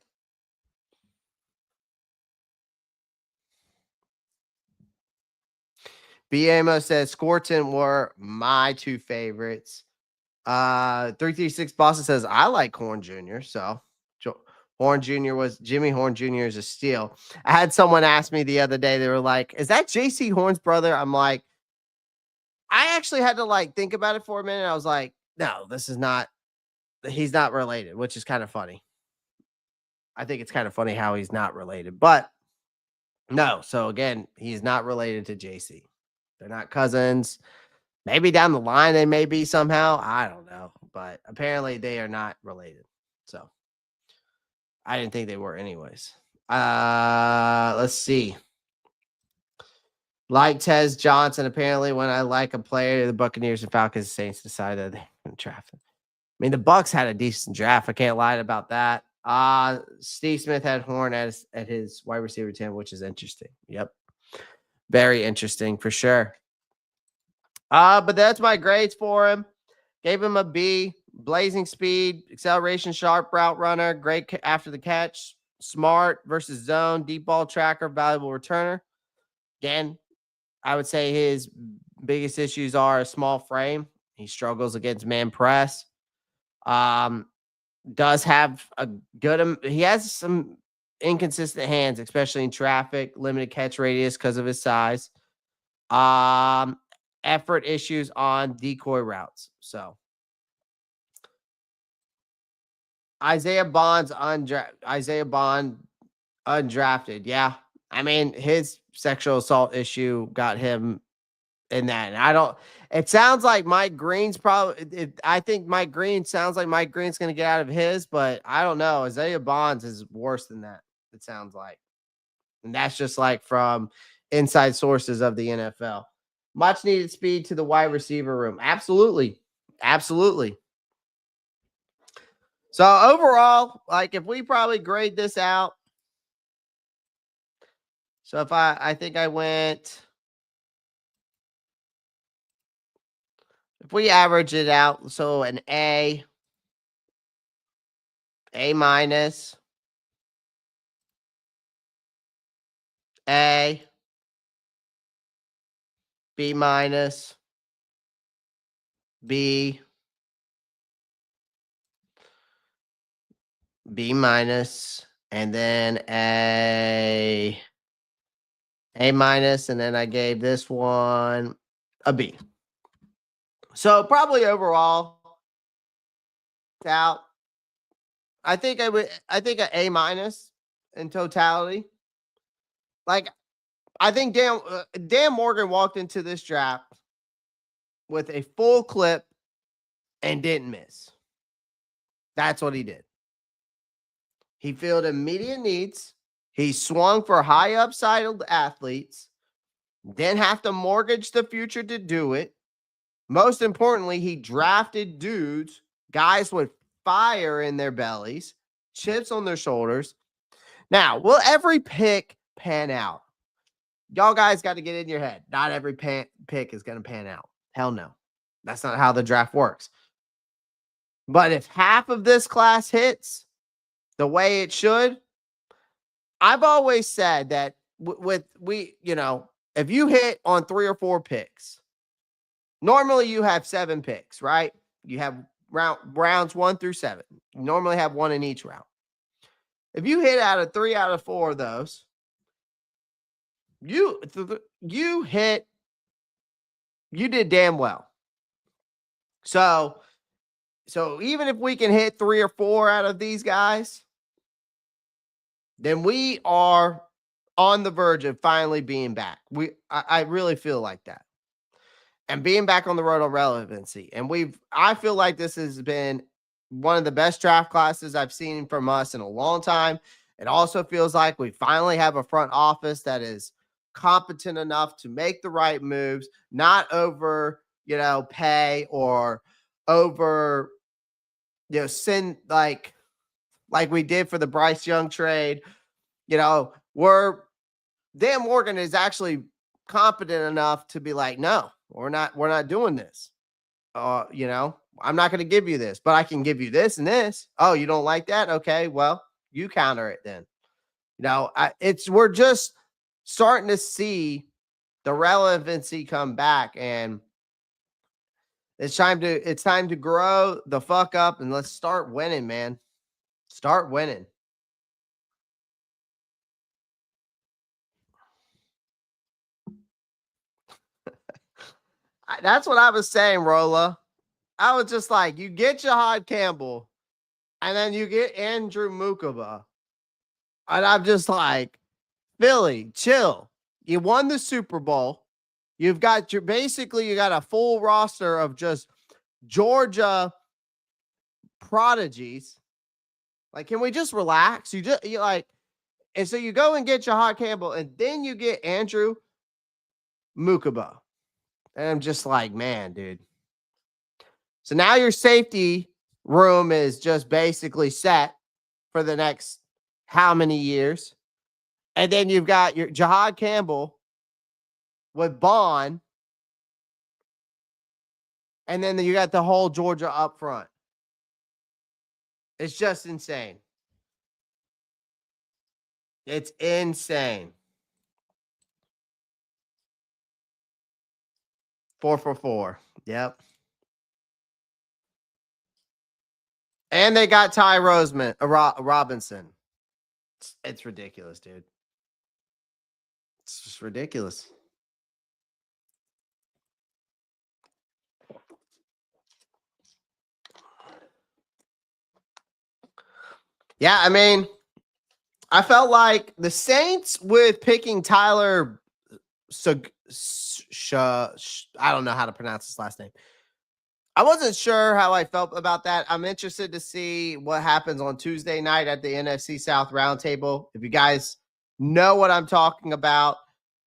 B. Amos says Scorton were my 2 favorites. 336 Boston says I like Horn Jr. So Jimmy Horn Jr. is a steal. I had someone ask me the other day, they were like, is that JC Horn's brother? I'm like, I actually had to think about it for a minute. I was like, no, he's not related, which is kind of funny. I think it's kind of funny how he's not related, but no. So again, he's not related to JC. They're not cousins. Maybe down the line they may be somehow. I don't know, but apparently they are not related. So I didn't think they were anyways. Let's see. Like Tez Johnson, apparently, when I like a player, the Buccaneers and Falcons and Saints decided they couldn't draft him. I mean, the Bucks had a decent draft. I can't lie about that. Steve Smith had Horn at his wide receiver 10, which is interesting. Yep. Very interesting for sure. But that's my grades for him. Gave him a B. Blazing speed, acceleration, sharp route runner, great after the catch, smart versus zone, deep ball tracker, valuable returner. Again, I would say his biggest issues are a small frame. He struggles against man press. Does have a good, he has some inconsistent hands, especially in traffic, limited catch radius because of his size. Effort issues on decoy routes. So Isaiah Bond undrafted. Yeah. I mean, his sexual assault issue got him in that. And I don't, it sounds like Mike Green's probably, I think Mike Green sounds like Mike Green's going to get out of his, but I don't know. Isaiah Bonds is worse than that, it sounds like. And that's just like from inside sources of the NFL. Much needed speed to the wide receiver room. Absolutely. Absolutely. So overall, like if we probably grade this out. So if I think I went, if we average it out, so an A minus, A, B minus, B, B minus, and then A minus, and then I gave this one a B. So probably overall out, I think an A minus in totality. Like I think Dan Morgan walked into this draft with a full clip and didn't miss. That's what he did. He filled immediate needs. He swung for high upside athletes. Didn't have to mortgage the future to do it. Most importantly, he drafted dudes, guys with fire in their bellies, chips on their shoulders. Now, will every pick pan out? Y'all guys got to get in your head. Not every pick is going to pan out. Hell no. That's not how the draft works. But if half of this class hits the way it should, I've always said that if you hit on 3 or 4 picks, normally you have 7 picks, right? You have rounds 1 through 7. You normally have 1 in each round. If you hit out of 3 out of 4 of those, you did damn well. So even if we can hit 3 or 4 out of these guys, then we are on the verge of finally being back. I really feel like that. And being back on the road on relevancy. And I feel like this has been one of the best draft classes I've seen from us in a long time. It also feels like we finally have a front office that is competent enough to make the right moves, not over, pay or over, send like we did for the Bryce Young trade. Dan Morgan is actually competent enough to be like, no, we're not doing this. I'm not going to give you this, but I can give you this and this. Oh, you don't like that? Okay, well, you counter it then. We're just starting to see the relevancy come back, and it's time to grow the fuck up and let's start winning, man. Start winning. That's what I was saying, Rolla. I was just like, you get Jahad Campbell, and then you get Andrew Mukaba. And I'm just like, Philly, chill. You won the Super Bowl. You got a full roster of just Georgia prodigies. Like, can we just relax? And so you go and get Jahad Campbell, and then you get Andrew. Mukaba. And I'm just like, man, dude. So now your safety room is just basically set for the next how many years? And then you've got your Jahad Campbell with Bond. And then you got the whole Georgia up front. It's just insane. It's insane. 4 for 4. Yep. And they got Ty Robinson. It's ridiculous, dude. It's just ridiculous. Yeah, I mean, I felt like the Saints with picking Tyler I don't know how to pronounce his last name. I wasn't sure how I felt about that. I'm interested to see what happens on Tuesday night at the NFC South Roundtable. If you guys know what I'm talking about,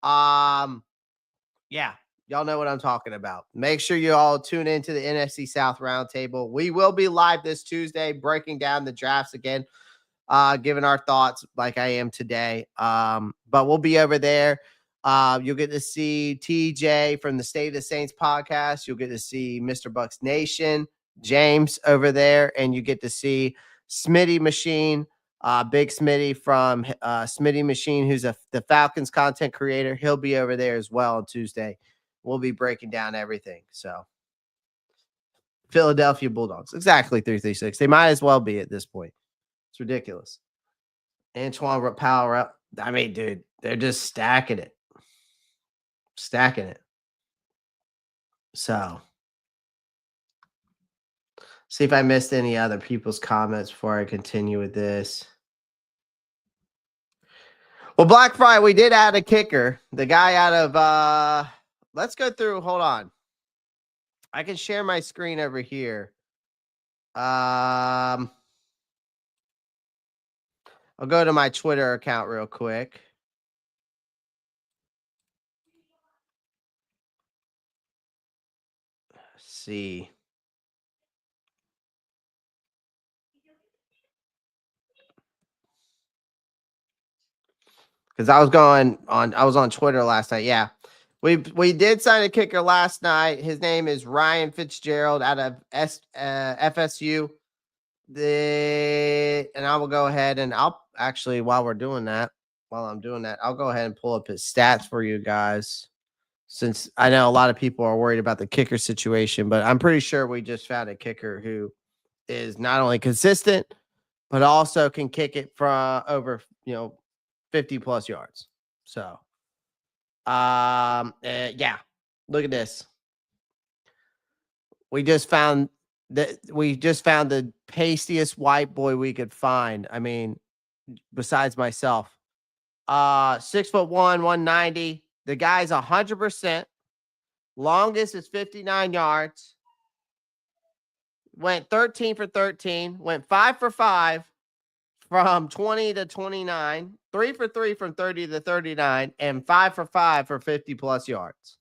yeah, y'all know what I'm talking about. Make sure you all tune into the NFC South Roundtable. We will be live this Tuesday breaking down the drafts again, giving our thoughts like I am today. But we'll be over there. You'll get to see TJ from the State of the Saints podcast. You'll get to see Mr. Bucks Nation, James over there, and you get to see Smitty Machine, Big Smitty from Smitty Machine, who's the Falcons content creator. He'll be over there as well on Tuesday. We'll be breaking down everything. So Philadelphia Bulldogs, exactly 336. They might as well be at this point. It's ridiculous. Antoine Power up. I mean, dude, they're just stacking it. Stacking it. So, see if I missed any other people's comments before I continue with this. Well, Black Friday, we did add a kicker. The guy out of let's go through. Hold on. I can share my screen over here. I'll go to my Twitter account real quick. Let's see. Because I was on Twitter last night. Yeah. We did sign a kicker last night. His name is Ryan Fitzgerald out of FSU. And I will go ahead and I'll actually, while I'm doing that, I'll go ahead and pull up his stats for you guys. Since I know a lot of people are worried about the kicker situation, but I'm pretty sure we just found a kicker who is not only consistent, but also can kick it from over, 50 plus yards. So, yeah, look at this. We just found the pastiest white boy we could find. I mean, besides myself. 6'1", 190. The guy's 100%. Longest is 59 yards. Went 13 for 13. Went 5 for 5 from 20 to 29. 3 for 3 from 30 to 39. And 5 for 5 for 50 plus yards.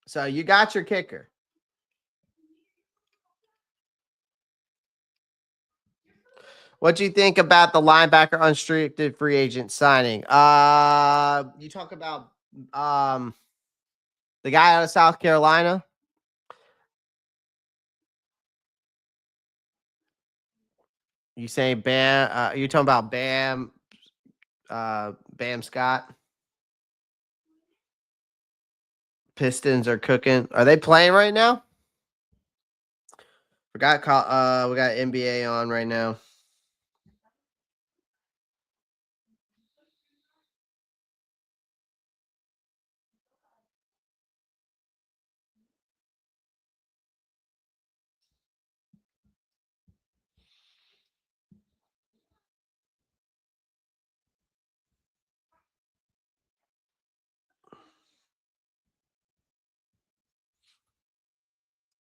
So you got your kicker. What do you think about the linebacker unrestricted free agent signing? You talk about the guy out of South Carolina. You say Bam? You talking about Bam? Bam Scott. Pistons are cooking. Are they playing right now? We got NBA on right now.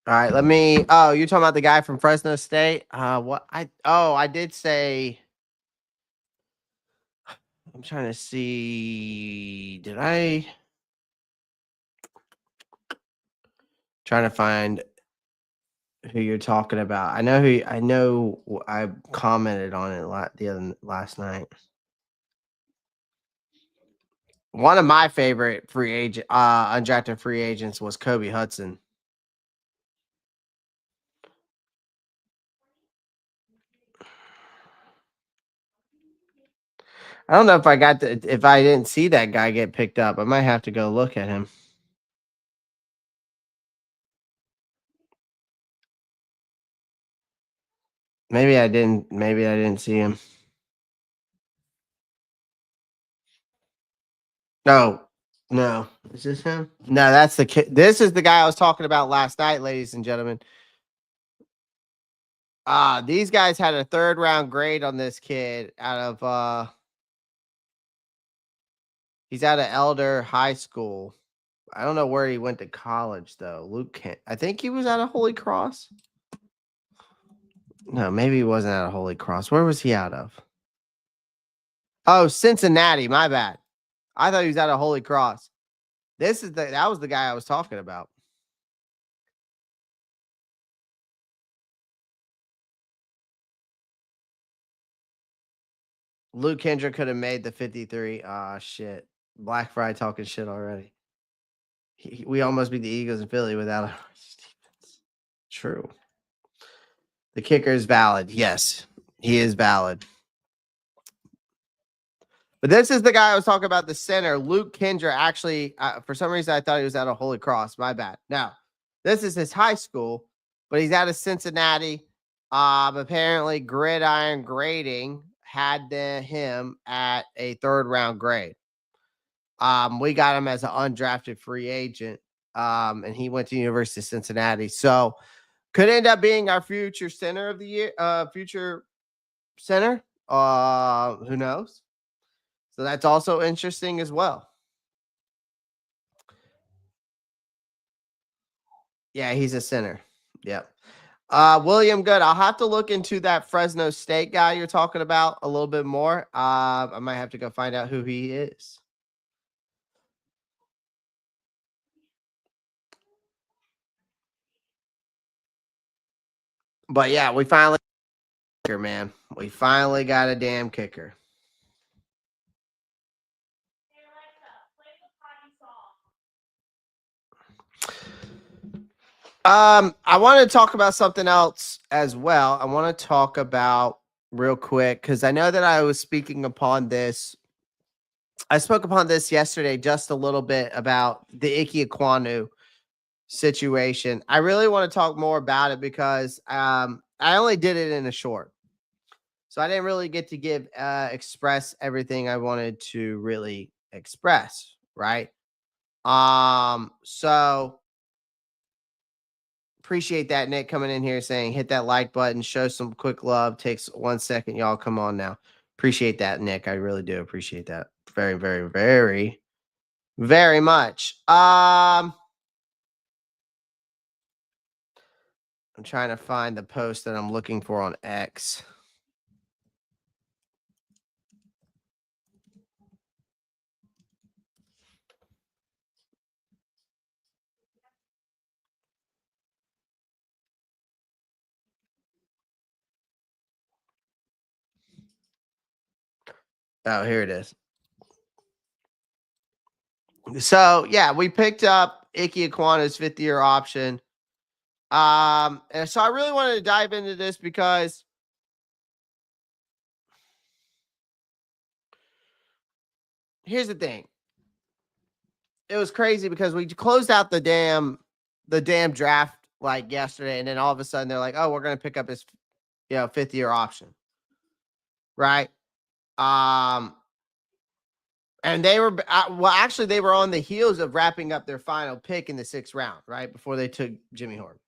All right, let me. Oh, you're talking about the guy from Fresno State? I did say. I'm trying to see. Did I trying to find who you're talking about? I know who. I know. I commented on it last night. One of my favorite undrafted free agents was Kobe Hudson. I don't know if I didn't see that guy get picked up. I might have to go look at him. Maybe I didn't. Maybe I didn't see him. No, no. Is this him? No, that's the kid. This is the guy I was talking about last night, ladies and gentlemen. These guys had a 3rd round grade on this kid out of he's out of Elder High School. I don't know where he went to college though. Luke Kent. I think he was out of Holy Cross. No, maybe he wasn't out of Holy Cross. Where was he out of? Oh, Cincinnati. My bad. I thought he was out of Holy Cross. That was the guy I was talking about. Luke Kendrick could have made the 53. Ah, shit. Black Fry talking shit already. We almost beat the Eagles in Philly without a defense. True. The kicker is valid. Yes, he is valid. But this is the guy I was talking about, the center, Luke Kendra. Actually, for some reason, I thought he was out of Holy Cross. My bad. Now, this is his high school, but he's out of Cincinnati. Apparently, Gridiron Grading had him at a 3rd round grade. We got him as an undrafted free agent, and he went to University of Cincinnati. So, could end up being our future center of the year, future center. Who knows? So that's also interesting as well. Yeah, he's a center. Yep. William Good. I'll have to look into that Fresno State guy you're talking about a little bit more. I might have to go find out who he is. But yeah, we finally kicker, man. We finally got a damn kicker. I want to talk about something else as well. I want to talk about real quick because I know that I was speaking upon this. I spoke upon this yesterday just a little bit about the Ike Ekwonu situation. I really want to talk more about it because I only did it in a short. So I didn't really get to express everything I wanted to really express, right? So appreciate that, Nick, coming in here saying hit that like button, show some quick love. Takes 1 second, y'all. Come on now. Appreciate that, Nick. I really do appreciate that. Very, very, very, very much. I'm trying to find the post that I'm looking for on X. Oh, here it is. So yeah, we picked up Ike Ekwonu's 5th-year option. And so I really wanted to dive into this because here's the thing. It was crazy because we closed out the damn draft like yesterday, and then all of a sudden they're like, "Oh, we're gonna pick up his 5th-year option," right? Um, and they were actually they were on the heels of wrapping up their final pick in the 6th round, right before they took Jimmy Horn.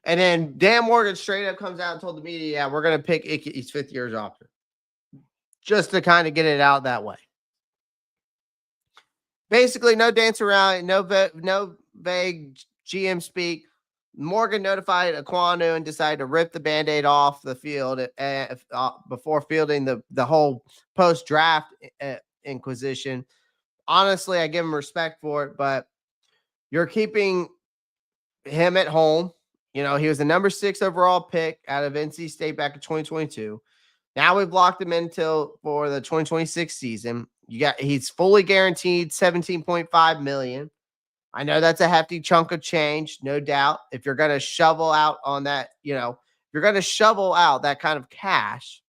And then Dan Morgan straight up comes out and told the media, "Yeah, we're gonna pick his 5th-year option," just to kind of get it out that way. Basically, no dance around, no vague GM speak. Morgan notified Aquanu and decided to rip the Band-Aid off the field before fielding the whole post-draft inquisition. Honestly, I give him respect for it, but you're keeping him at home. You know, he was the number 6 overall pick out of NC State back in 2022. Now we've locked him in until for the 2026 season. He's fully guaranteed 17.5 million. I know that's a hefty chunk of change, no doubt. If you're going to shovel out on that, you know, if you're going to shovel out that kind of cash,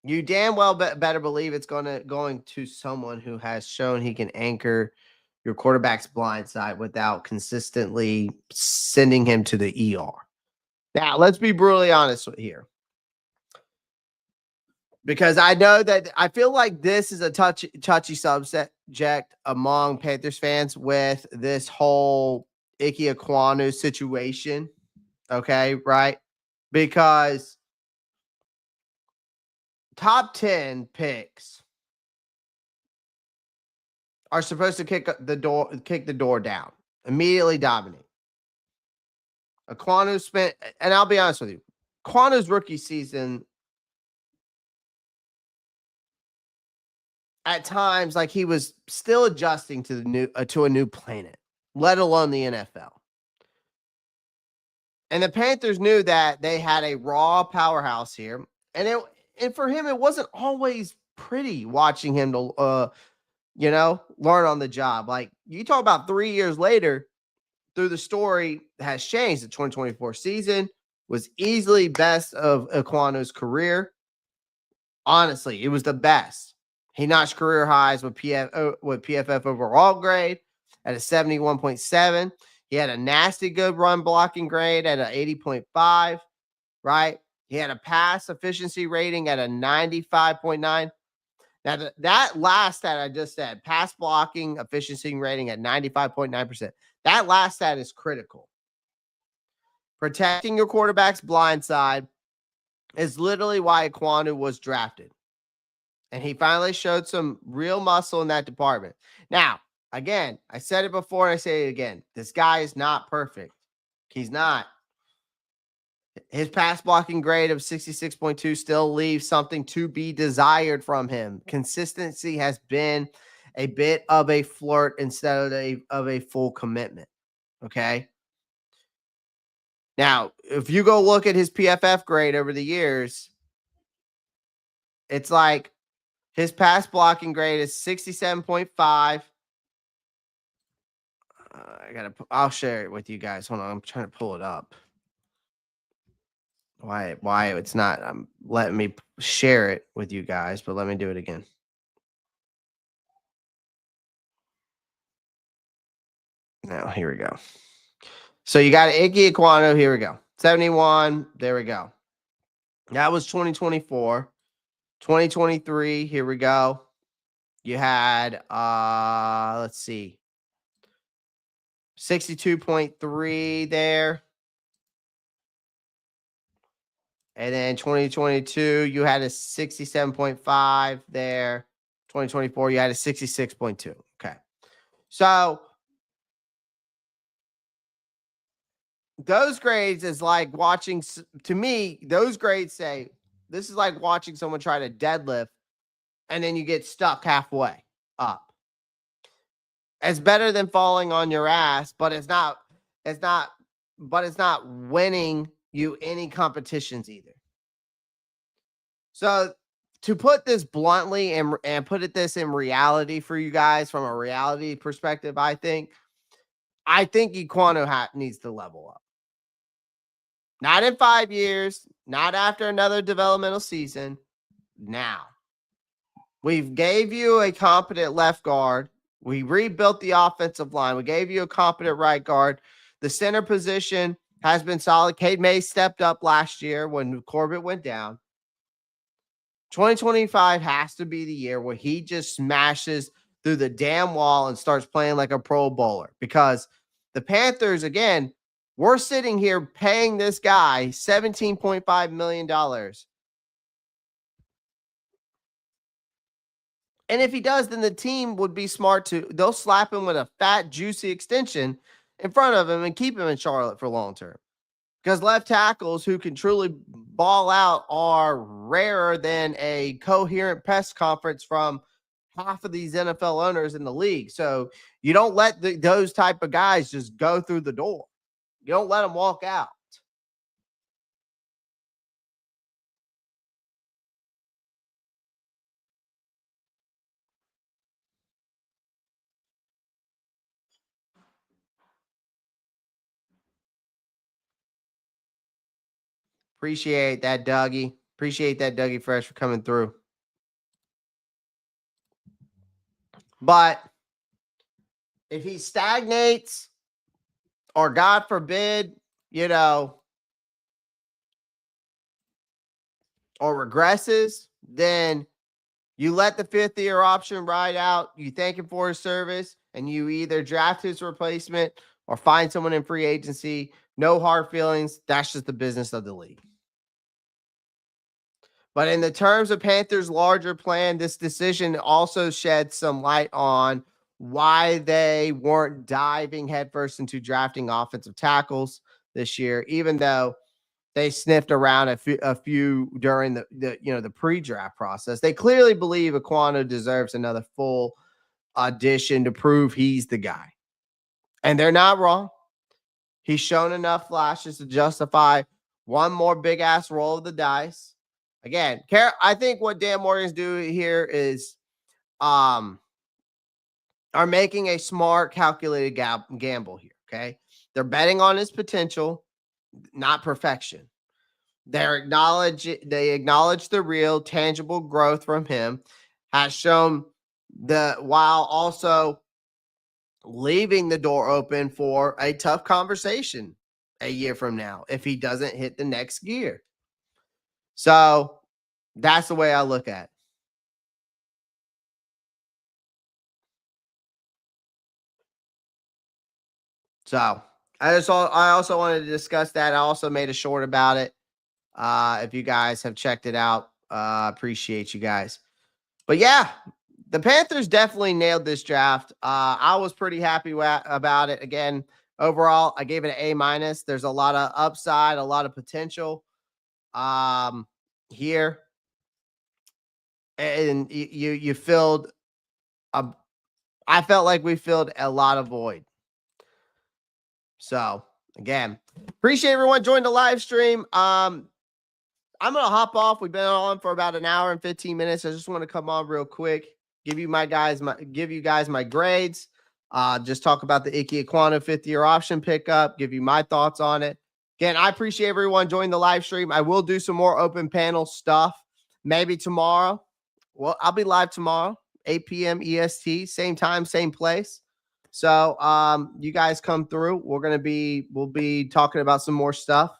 you damn well better believe it's going to someone who has shown he can anchor your quarterback's blind side without consistently sending him to the ER. Now, let's be brutally honest here. Because I know that I feel like this is a touchy subject among Panthers fans with this whole Ike Ekwonu situation. Okay, right? Because top 10 picks are supposed to kick the door down, immediately dominate. Ekwonu spent, and I'll be honest with you, Ekwonu's rookie season at times, like he was still adjusting to a new planet, let alone the NFL. And the Panthers knew that they had a raw powerhouse here, and for him, it wasn't always pretty watching him to learn on the job. Like you talk about 3 years later, through the story has changed. The 2024 season was easily best of Ekwonu's career. Honestly, it was the best. He notched career highs with PFF overall grade at a 71.7. He had a nasty good run blocking grade at an 80.5, right? He had a pass efficiency rating at a 95.9. Now, that last stat I just said, pass blocking efficiency rating at 95.9%, that last stat is critical. Protecting your quarterback's blind side is literally why Ekwonu was drafted. And he finally showed some real muscle in that department. Now, again, I said it before and I say it again. This guy is not perfect. He's not. His pass blocking grade of 66.2 still leaves something to be desired from him. Consistency has been a bit of a flirt instead of a full commitment. Okay. Now, if you go look at his PFF grade over the years, it's like his pass blocking grade is 67.5. I'll share it with you guys. Hold on. I'm trying to pull it up. Why it's not letting me share it with you guys, but let me do it again. Now, here we go. So you got Ike Ekwonu. Here we go. 71. There we go. That was 2024. 2023. Here we go. You had, let's see, 62.3 there. And then 2022, you had a 67.5 there. 2024, you had a 66.2. Okay. So those grades is like watching, to me, those grades say this is like watching someone try to deadlift and then you get stuck halfway up. It's better than falling on your ass, but it's not winning you any competitions either. So to put this bluntly and put this in reality for you guys from a reality perspective, I think Ekwonu needs to level up. Not in 5 years, not after another developmental season. Now, we've gave you a competent left guard. We rebuilt the offensive line. We gave you a competent right guard. The center position has been solid. Cade May stepped up last year when Corbett went down. 2025 has to be the year where he just smashes through the damn wall and starts playing like a Pro Bowler. Because the Panthers, again, we're sitting here paying this guy $17.5 million. And if he does, then the team would be smart they'll slap him with a fat, juicy extension in front of him and keep him in Charlotte for long term. Because left tackles who can truly ball out are rarer than a coherent press conference from half of these NFL owners in the league. So you don't let those type of guys just go through the door. You don't let them walk out. Appreciate that, Dougie. Appreciate that, Dougie Fresh, for coming through. But if he stagnates, or God forbid, or regresses, then you let the 5th-year option ride out. You thank him for his service, and you either draft his replacement or find someone in free agency. No hard feelings. That's just the business of the league. But in the terms of Panthers' larger plan, this decision also sheds some light on why they weren't diving headfirst into drafting offensive tackles this year, even though they sniffed around a few during the pre-draft process. They clearly believe Aquano deserves another full audition to prove he's the guy. And they're not wrong. He's shown enough flashes to justify one more big-ass roll of the dice. Again, I think what Dan Morgan's doing here is are making a smart, calculated gamble here, okay? They're betting on his potential, not perfection. They acknowledge the real, tangible growth from him, has shown while also leaving the door open for a tough conversation a year from now if he doesn't hit the next gear. So that's the way I look at it. So I also wanted to discuss that. I also made a short about it. If you guys have checked it out, appreciate you guys. But yeah, the Panthers definitely nailed this draft. I was pretty happy about it. Again, overall, I gave it an A-. There's a lot of upside, a lot of potential here. And you filled I felt like we filled a lot of void. So again, appreciate everyone joining the live stream. I'm gonna hop off. We've been on for about an hour and 15 minutes. I just want to come on real quick, give you guys my grades. Just talk about the Ike Aquano 5th-year option pickup, give you my thoughts on it. Again, I appreciate everyone joining the live stream. I will do some more open panel stuff maybe tomorrow. Well, I'll be live tomorrow, 8 p.m. EST, same time, same place. So you guys come through. We'll be talking about some more stuff.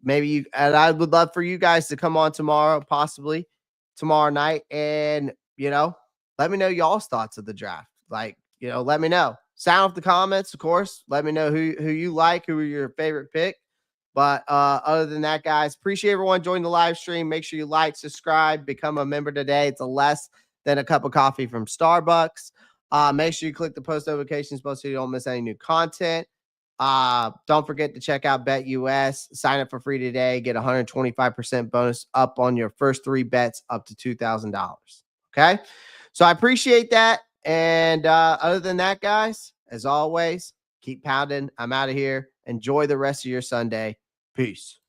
And I would love for you guys to come on tomorrow, possibly tomorrow night, and let me know y'all's thoughts of the draft. Like, let me know. Sound off the comments, of course. Let me know who you like, who are your favorite pick. But other than that, guys, appreciate everyone joining the live stream. Make sure you like, subscribe, become a member today. It's a less than a cup of coffee from Starbucks. Make sure you click the post notifications bell so you don't miss any new content. Don't forget to check out BetUS. Sign up for free today. Get 125% bonus up on your first 3 bets up to $2,000. Okay? So I appreciate that. And other than that, guys, as always, keep pounding. I'm out of here. Enjoy the rest of your Sunday. Peace.